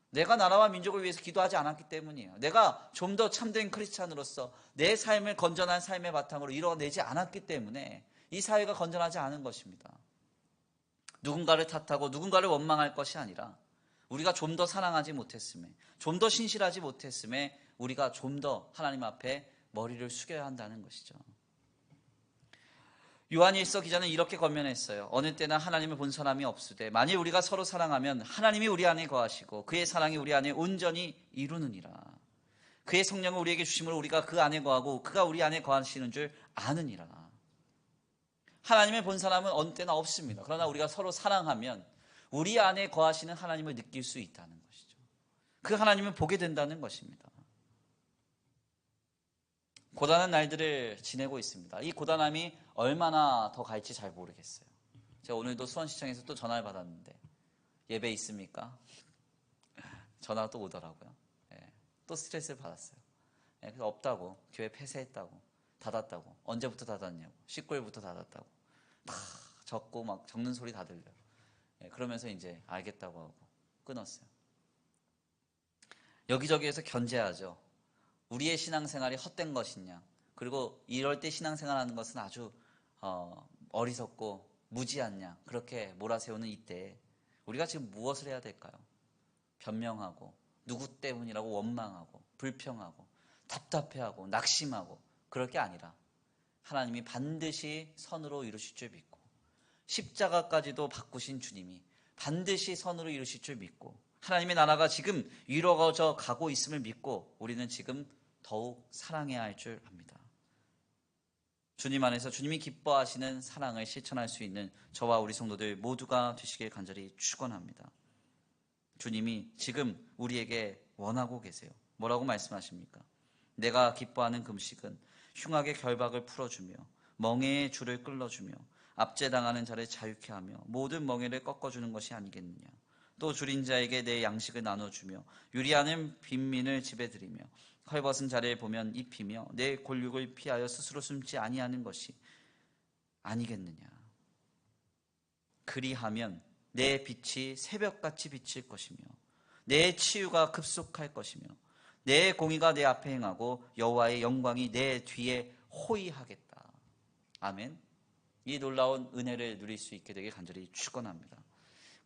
내가 나라와 민족을 위해서 기도하지 않았기 때문이에요. 내가 좀 더 참된 크리스찬으로서 내 삶을 건전한 삶의 바탕으로 이뤄내지 않았기 때문에 이 사회가 건전하지 않은 것입니다. 누군가를 탓하고 누군가를 원망할 것이 아니라 우리가 좀 더 사랑하지 못했음에, 좀 더 신실하지 못했음에 우리가 좀 더 하나님 앞에 머리를 숙여야 한다는 것이죠. 요한일서 기자는 이렇게 권면했어요. 어느 때나 하나님을 본 사람이 없으되 만일 우리가 서로 사랑하면 하나님이 우리 안에 거하시고 그의 사랑이 우리 안에 온전히 이루느니라. 그의 성령을 우리에게 주심으로 우리가 그 안에 거하고 그가 우리 안에 거하시는 줄 아느니라. 하나님을 본 사람은 어느 때나 없습니다. 그러나 우리가 서로 사랑하면 우리 안에 거하시는 하나님을 느낄 수 있다는 것이죠. 그 하나님을 보게 된다는 것입니다. 고단한 날들을 지내고 있습니다. 이 고단함이 얼마나 더 갈지 잘 모르겠어요. 제가 오늘도 수원시청에서 또 전화를 받았는데 예배 있습니까? 전화가 또 오더라고요. 또 스트레스를 받았어요. 그래서 없다고, 교회 폐쇄했다고, 닫았다고, 언제부터 닫았냐고, 19일부터 닫았다고 다 적고 막 적는 소리 다 들려요. 그러면서 이제 알겠다고 하고 끊었어요. 여기저기에서 견제하죠. 우리의 신앙생활이 헛된 것이냐, 그리고 이럴 때 신앙생활하는 것은 아주 어리석고 무지하냐, 그렇게 몰아세우는 이때에 우리가 지금 무엇을 해야 될까요? 변명하고 누구 때문이라고 원망하고 불평하고 답답해하고 낙심하고 그럴 게 아니라 하나님이 반드시 선으로 이루실 줄 믿고 십자가까지도 바꾸신 주님이 반드시 선으로 이루실 줄 믿고 하나님의 나라가 지금 이루어져 가고 있음을 믿고 우리는 지금 더욱 사랑해야 할 줄 압니다. 주님 안에서 주님이 기뻐하시는 사랑을 실천할 수 있는 저와 우리 성도들 모두가 되시길 간절히 축원합니다. 주님이 지금 우리에게 원하고 계세요. 뭐라고 말씀하십니까? 내가 기뻐하는 금식은 흉악의 결박을 풀어주며 멍에의 줄을 끌어주며 압제당하는 자를 자유케 하며 모든 멍에를 꺾어주는 것이 아니겠느냐. 또 줄인 자에게 내 양식을 나눠주며 유리하는 빈민을 집에 들이며 헐벗은 자를 보면 입히며 내 골육을 피하여 스스로 숨지 아니하는 것이 아니겠느냐. 그리하면 내 빛이 새벽같이 비칠 것이며 내 치유가 급속할 것이며 내 공의가 내 앞에 행하고 여호와의 영광이 내 뒤에 호위하겠다. 아멘. 이 놀라운 은혜를 누릴 수 있게 되길 간절히 축원합니다.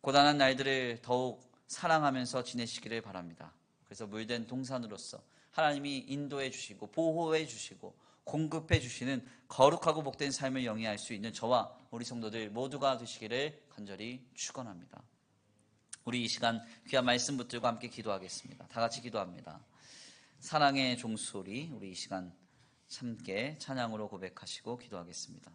고단한 날들을 더욱 사랑하면서 지내시기를 바랍니다. 그래서 물된 동산으로서 하나님이 인도해 주시고 보호해 주시고 공급해 주시는 거룩하고 복된 삶을 영위할 수 있는 저와 우리 성도들 모두가 되시기를 간절히 축원합니다. 우리 이 시간 귀한 말씀 붙들고 함께 기도하겠습니다. 다 같이 기도합니다. 사랑의 종소리, 우리 이 시간 함께 찬양으로 고백하시고 기도하겠습니다.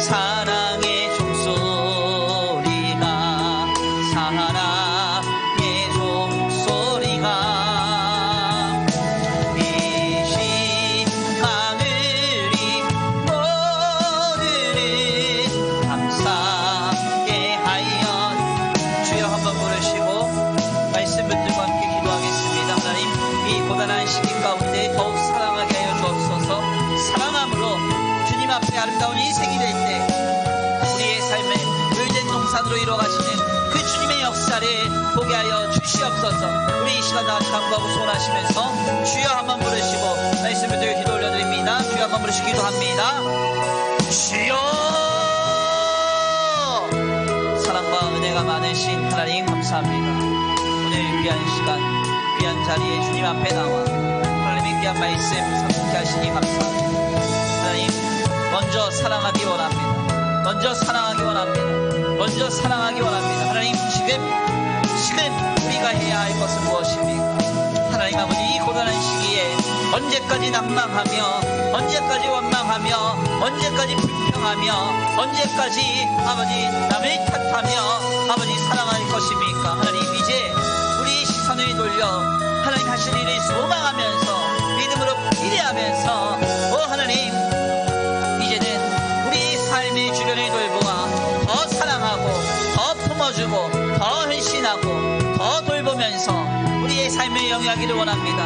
사랑의 종소리가 사랑 하나님의 아름다운 인생이 될 때 우리의 삶의 물된 동산으로 이루어가시는 그 주님의 역사를 보게 하여 주시옵소서. 우리 이 시간 나같이 간구하고 소원하시면서 주여 한번 부르시고 말씀 붙들고 기도 올려드립니다. 주여 한번 부르시고 기도합니다. 주여, 사랑과 은혜가 많으신 하나님 감사합니다. 오늘 귀한 시간 귀한 자리에 주님 앞에 나와 하나님의 귀한 말씀 상속케 하시니 감사합니다. 하나님, 먼저 사랑하기 원합니다. 먼저 사랑하기 원합니다. 먼저 사랑하기 원합니다. 하나님, 지금 우리가 해야 할 것은 무엇입니까? 하나님 아버지, 이 고단한 시기에 언제까지 낭망하며, 언제까지 원망하며, 언제까지 불평하며, 언제까지 아버지 남을 탓하며 아버지 사랑할 것입니까? 하나님, 이제 우리 시선을 돌려 하나님 하실 일을 소망하면서 믿음으로 기대하면서 하나님, 이제는 우리 삶의 주변을 돌보아 더 사랑하고 더 품어주고 더 헌신하고 더 돌보면서 우리의 삶을 영위하기를 원합니다.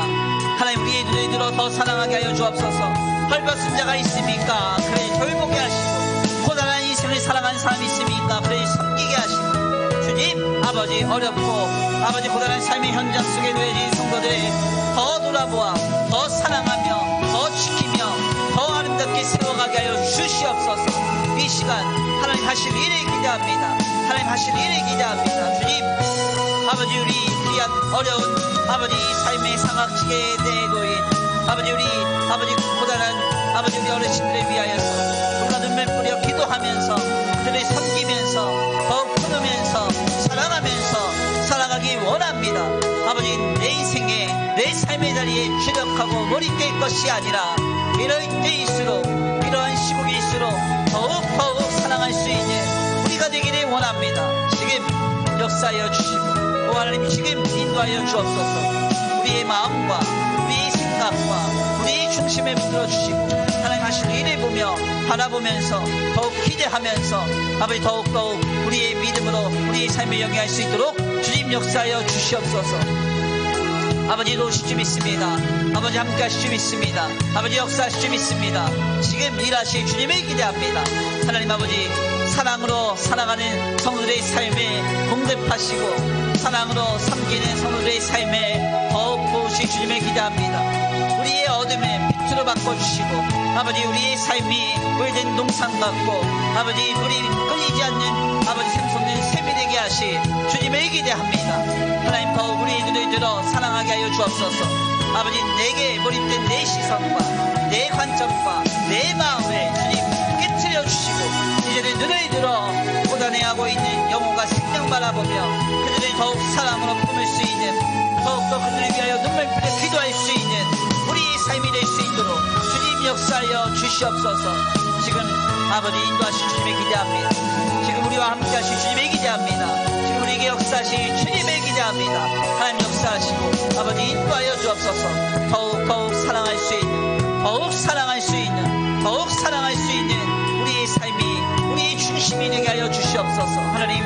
하나님, 우리의 눈을 들어 더 사랑하게 하여 주옵소서. 헐벗은 자가 있습니까? 그를 돌보게 하시고, 고단한 인생을 살아간 사람이 있습니까? 그를 섬기게 하시고, 주님 아버지, 어렵고 아버지 고단한 삶의 현장 속에 놓여진 성도들을 더 돌아보아 더 사랑하며 더 지키며 더 아름답게 세워가게 하여 주시옵소서. 이 시간 하나님 하실 일을 기대합니다. 하나님 하실 일을 기대합니다. 주님 아버지, 우리 귀한 어려운 아버지 삶의 상학지계에 대해 놓인 아버지, 우리 아버지 고단한 아버지 우리 어르신들을 위하여서 우리가 눈물 뿌려 기도하면서 그들을 섬기면서 더욱 품으면서 사랑하면서 살아가기 원합니다. 아버지, 내 인생에 내 삶의 자리에 주력하고 몰입될 것이 아니라 이럴 때일수록, 이러한 시국일수록 더욱 사랑할 수 있는 우리가 되기를 원합니다. 지금 역사하여 주시고 또 하나님 지금 인도하여 주옵소서. 우리의 마음과 우리의 생각과 우리의 중심에 붙들어 주시고 하나님 하실 일을 보며 바라보면서 더욱 기대하면서 아버지 더욱 우리의 믿음으로 우리의 삶을 영위할 수 있도록 주님 역사하여 주시옵소서. 아버지, 도우실 줄 믿습니다. 아버지, 함께 하실 줄 믿습니다. 아버지, 역사하실 줄 믿습니다. 지금 일하실 주님을 기대합니다. 하나님 아버지, 사랑으로 살아가는 성도들의 삶에 공급하시고 사랑으로 섬기는 성도들의 삶에 더욱 도우실 주님을 기대합니다. 우리의 어둠에 빛으로 바꿔주시고 아버지, 우리의 삶이 물된 동산 같고 아버지 물이 끊이지 않는 아버지 샘솟는 샘이 되게 하실 주님을 기대합니다. 하나님, 더욱 우리의 눈을 들어 사랑하게 하여 주옵소서. 아버지, 내게 몰입된 내 시선과 내 관점과 내 마음을 주님 깨트려 주시고 이제는 눈을 들어 고단해하고 있는 영혼과 생명 바라보며 그들을 더욱 사랑으로 품을 수 있는, 더욱더 그들을 위하여 눈물 뿌려 기도할 수 있는 우리의 삶이 될 수 있도록 주님 역사하여 주시옵소서. 지금 아버지 인도하실 주님을 기대합니다. 지금 우리와 함께 하실 주님을 기대합니다. 지금 우리에게 역사하실 주님을 기대합니다. 하나님 역사하시고 아버지 인도하여 주옵소서. 더욱 사랑할 수 있는, 더욱 사랑할 수 있는, 더욱 사랑할 수 있는 우리의 삶이 우리의 중심이 되게 하여 주시옵소서. 하나님,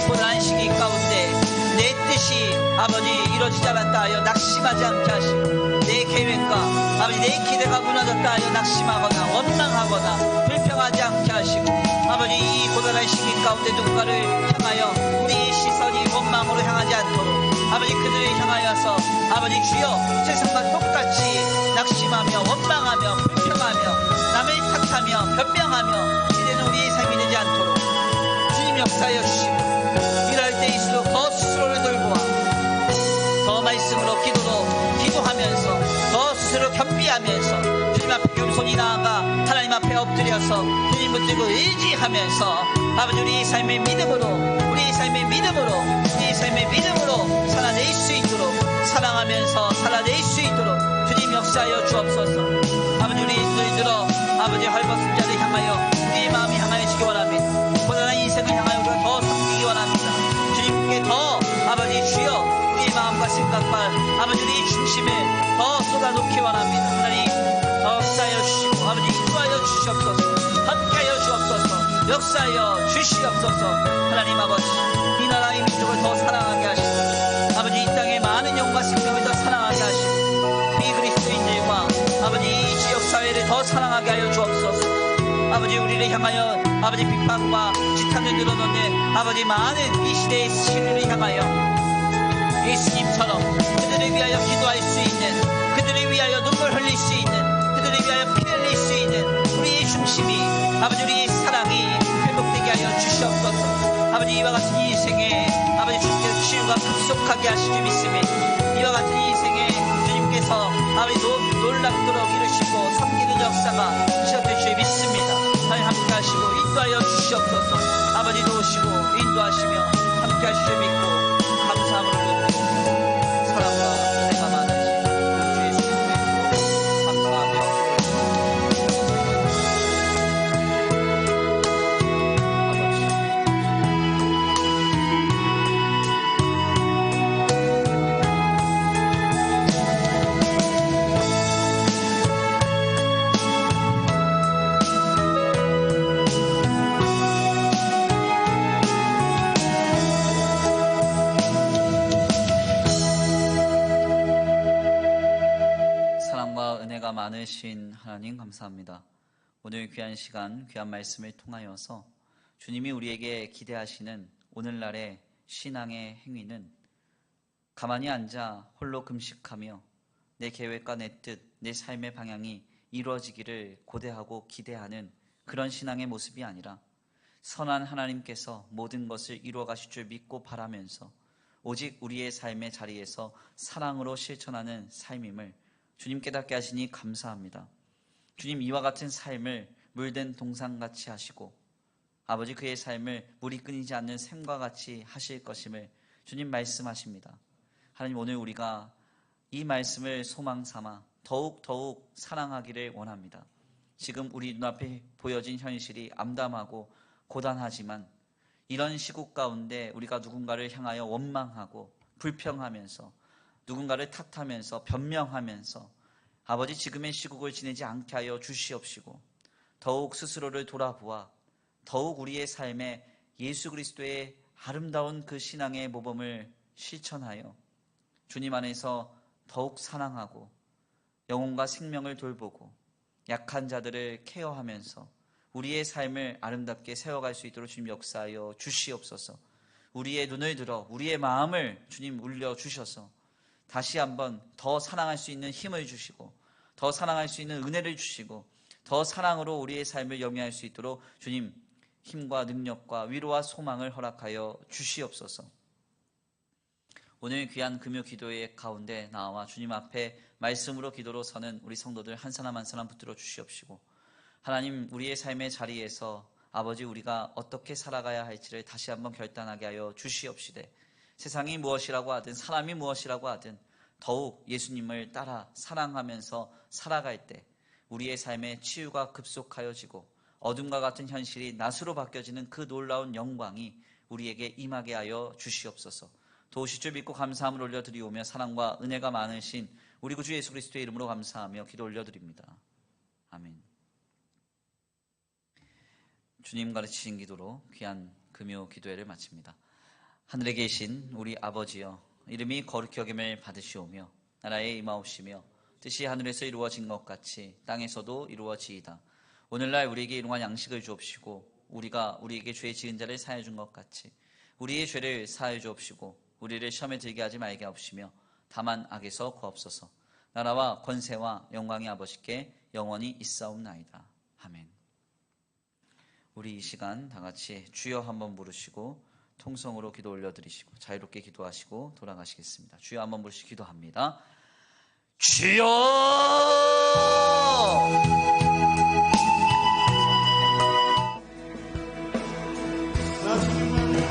고난한 시기 가운데 내 뜻이 아버지 이루어지지 않았다 하여 낙심하지 않게 하시고 내 계획과 아버지 내 기대가 무너졌다 하여 낙심하거나 원망하거나 불평하지 않게 하시고 아버지, 이 고단한 시기 가운데 누군가를 향하여 우리의 시선이 원망으로 향하지 않도록 아버지 그들을 향하여서 아버지 주여, 세상과 똑같이 낙심하며 원망하며 불평하며 남을 탓하며 변명하며 이제는 우리의 삶이 되지 않도록 주님 역사하여 주시고 이럴 때일수록 더 스스로를 돌보아 더 말씀으로 기도하면서 더 스스로 겸비하면서 주님 앞에 겸손히 나아가 하나님 앞에 엎드려서 주님 붙들고 의지하면서 아버지 우리의 삶의 믿음으로 살아낼 수 있도록, 사랑하면서 살아낼 수 있도록 주님 역사하여 주옵소서. 아버지, 우리 눈을 들어 아버지 헐벗은 자를 향하여 우리의 마음이 향하여지기 원합니다. 고단한 인생을 향하여 우리가 더 섬기기 원합니다. 주님께 더 아버지 주여 우리의 마음과 생각과 아버지 우리의 중심을 더 쏟아놓기 원합니다. 하나님, 역사하여 주시고 아버지 인도하여 주시옵소서. 함께하여 주옵소서. 역사하여 주시옵소서. 하나님 아버지, 이 나라의 민족을 더 사랑하게 하시고 아버지 이 땅의 많은 영과 생명을 더 사랑하게 하시고 비그리스도인들과 아버지 이 지역사회를 더 사랑하게 하여 주옵소서. 아버지 우리를 향하여 아버지 비판과 지탄을 늘어놓는 아버지 많은 이 시대의 시류를 향하여 예수님처럼 그들을 위하여 기도할 수 있는, 그들을 위하여 눈물 흘릴 수 있는, 그들을 위하여 피 흘릴 수 있는 우리의 중심이, 아버지 우리의 사랑이 회복되게 하여 주시옵소서. 아버지 이와 같은 인생에 아버지 주님께서 치유가 급속하게 하실 줄 믿음에, 이와 같은 인생에 주님께서 아버지 놀랍도록 이루시고 섬기는 역사가 시작될 줄 믿습니다. 하나님 함께 하시고 인도하여 주시옵소서. 아버지 도우시고 인도하시며 함께 하실 줄 믿고 감사함을 올려드립니다. 사랑과 은혜가 많으신 주 예수님의 이름으로 감사하며 많으신 하나님 감사합니다. 오늘 귀한 시간, 귀한 말씀을 통하여서 주님이 우리에게 기대하시는 오늘날의 신앙의 행위는 가만히 앉아 홀로 금식하며 내 계획과 내 뜻, 내 삶의 방향이 이루어지기를 고대하고 기대하는 그런 신앙의 모습이 아니라 선한 하나님께서 모든 것을 이루어 가실 줄 믿고 바라면서 오직 우리의 삶의 자리에서 사랑으로 실천하는 삶임을 주님 깨닫게 하시니 감사합니다. 주님 이와 같은 삶을 물된 동상같이 하시고 아버지 그의 삶을 물이 끊이지 않는 샘과 같이 하실 것임을 주님 말씀하십니다. 하나님 오늘 우리가 이 말씀을 소망 삼아 더욱 사랑하기를 원합니다. 지금 우리 눈앞에 보여진 현실이 암담하고 고단하지만 이런 시국 가운데 우리가 누군가를 향하여 원망하고 불평하면서 누군가를 탓하면서 변명하면서 아버지 지금의 시국을 지내지 않게 하여 주시옵시고 더욱 스스로를 돌아보아 더욱 우리의 삶에 예수 그리스도의 아름다운 그 신앙의 모범을 실천하여 주님 안에서 더욱 사랑하고 영혼과 생명을 돌보고 약한 자들을 케어하면서 우리의 삶을 아름답게 세워갈 수 있도록 주님 역사하여 주시옵소서. 우리의 눈을 들어 우리의 마음을 주님 울려주셔서 다시 한번 더 사랑할 수 있는 힘을 주시고 더 사랑할 수 있는 은혜를 주시고 더 사랑으로 우리의 삶을 영위할 수 있도록 주님 힘과 능력과 위로와 소망을 허락하여 주시옵소서. 오늘 귀한 금요 기도의 가운데 나와 주님 앞에 말씀으로 기도로 서는 우리 성도들 한 사람 한 사람 붙들어 주시옵시고 하나님 우리의 삶의 자리에서 아버지 우리가 어떻게 살아가야 할지를 다시 한번 결단하게 하여 주시옵시되 세상이 무엇이라고 하든 사람이 무엇이라고 하든 더욱 예수님을 따라 사랑하면서 살아갈 때 우리의 삶에 치유가 급속하여지고 어둠과 같은 현실이 낮으로 바뀌어지는 그 놀라운 영광이 우리에게 임하게 하여 주시옵소서. 도우실 줄 믿고 감사함을 올려드리오며 사랑과 은혜가 많으신 우리 구주 예수 그리스도의 이름으로 감사하며 기도 올려드립니다. 아멘. 주님 가르치신 기도로 귀한 금요 기도회를 마칩니다. 하늘에 계신 우리 아버지여, 이름이 거룩히 여김을 받으시오며 나라에 임하옵시며 뜻이 하늘에서 이루어진 것 같이 땅에서도 이루어지이다. 오늘날 우리에게 일용할 양식을 주옵시고 우리가 우리에게 죄 지은 자를 사하여 준 것 같이 우리의 죄를 사하여 주옵시고 우리를 시험에 들게 하지 말게 하옵시며 다만 악에서 구하옵소서. 나라와 권세와 영광이 아버지께 영원히 있사옵나이다. 아멘. 우리 이 시간 다 같이 주여 한번 부르시고 통성으로 기도 올려드리시고 자유롭게 기도하시고 돌아가시겠습니다. 주여 한번 부르시고 기도합니다. 주여!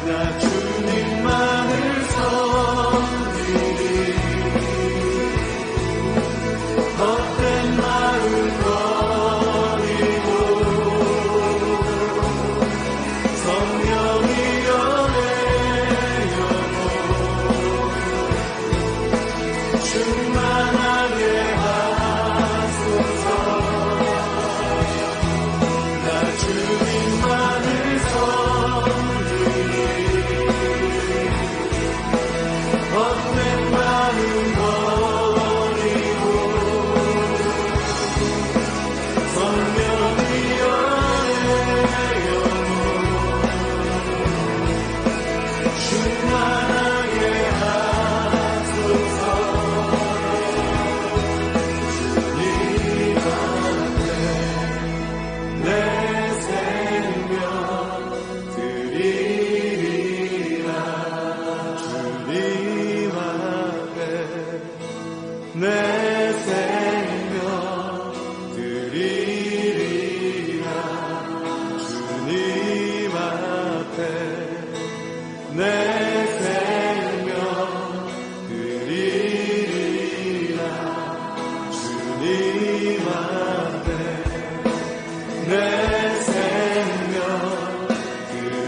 나 주님만을 섬기리 헛된 말을 버리고 성령이여 내 영혼 충만하게 하소서. 내 생명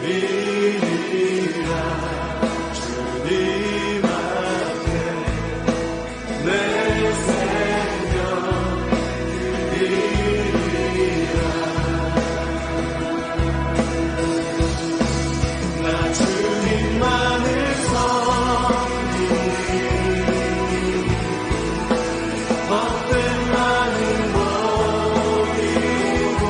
드리리라. 주님 앞에 내 생명 드리리라. 나 주님만을 섬기리. 헛된 많은 버리고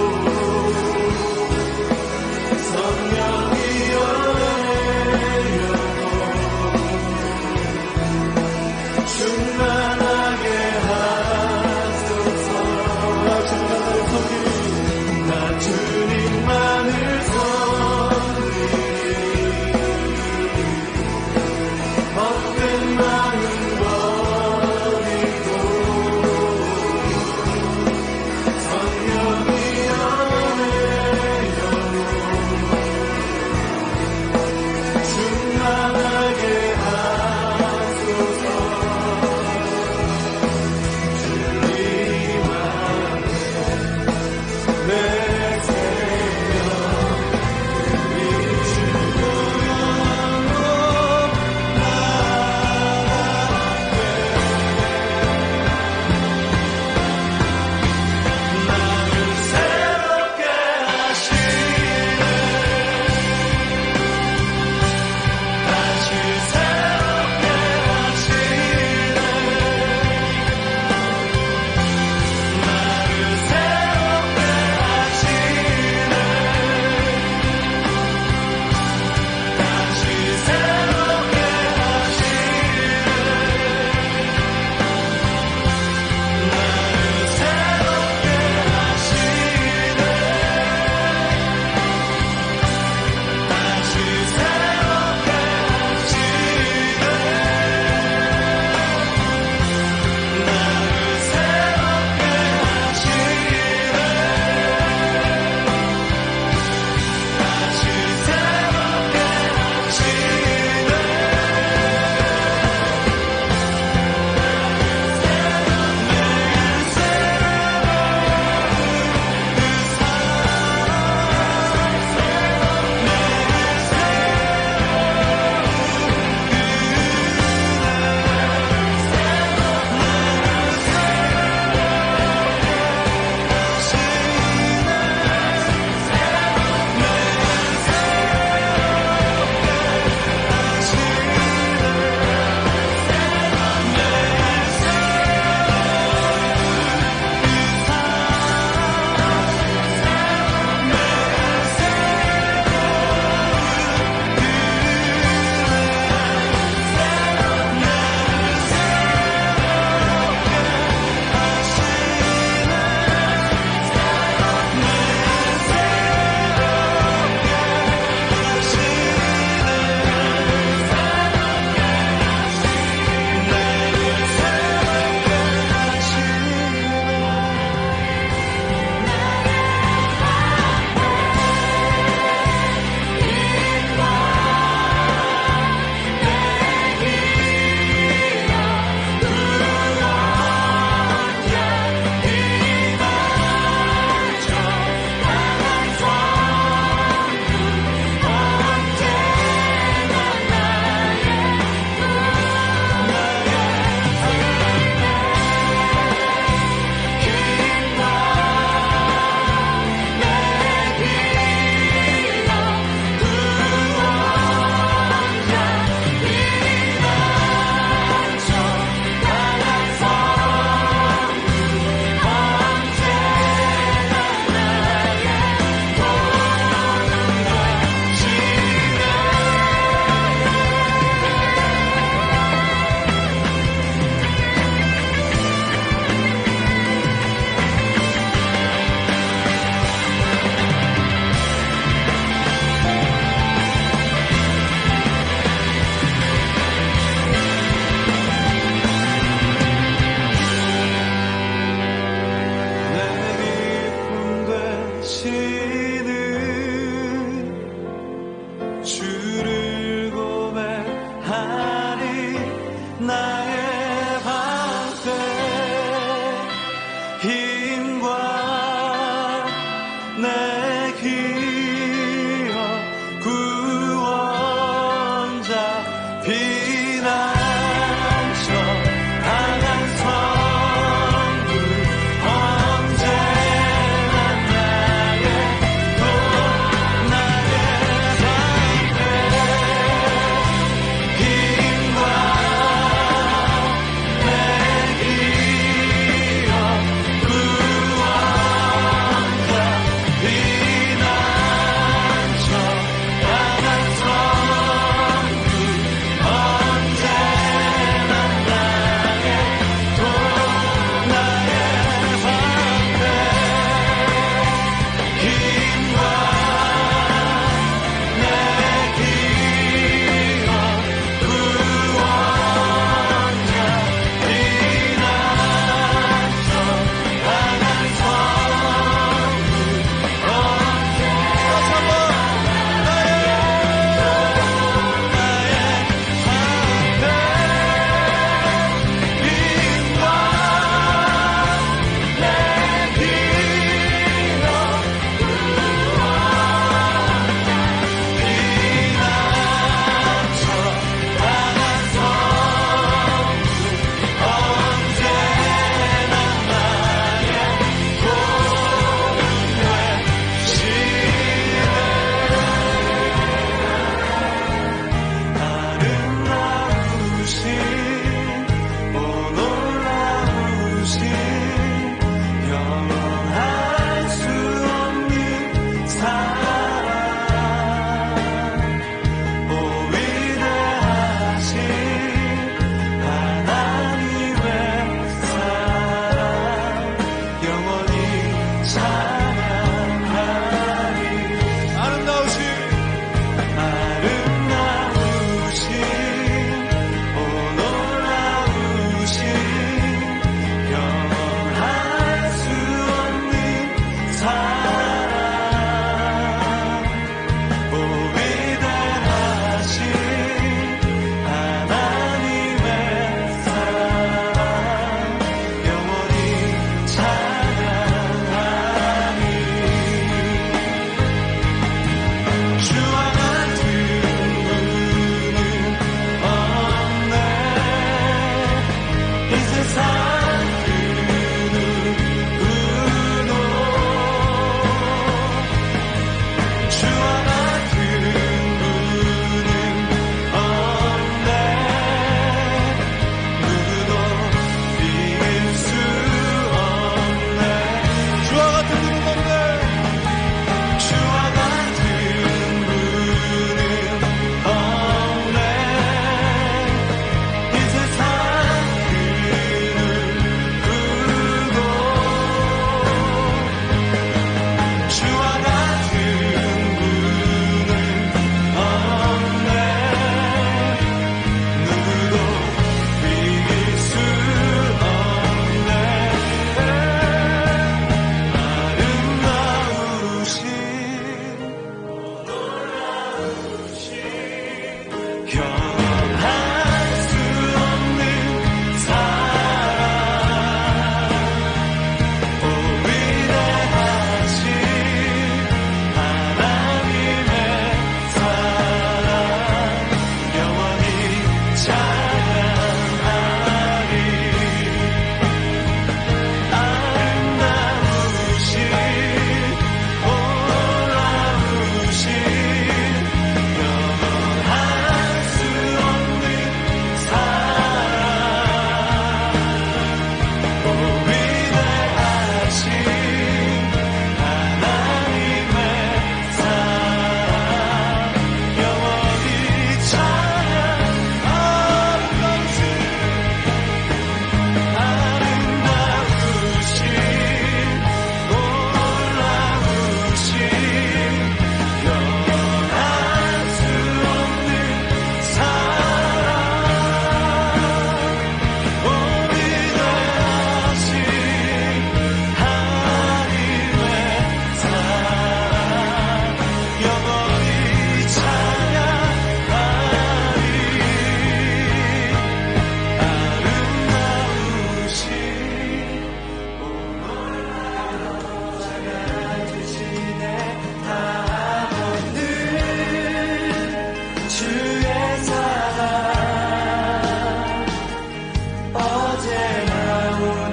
주와 같은 분은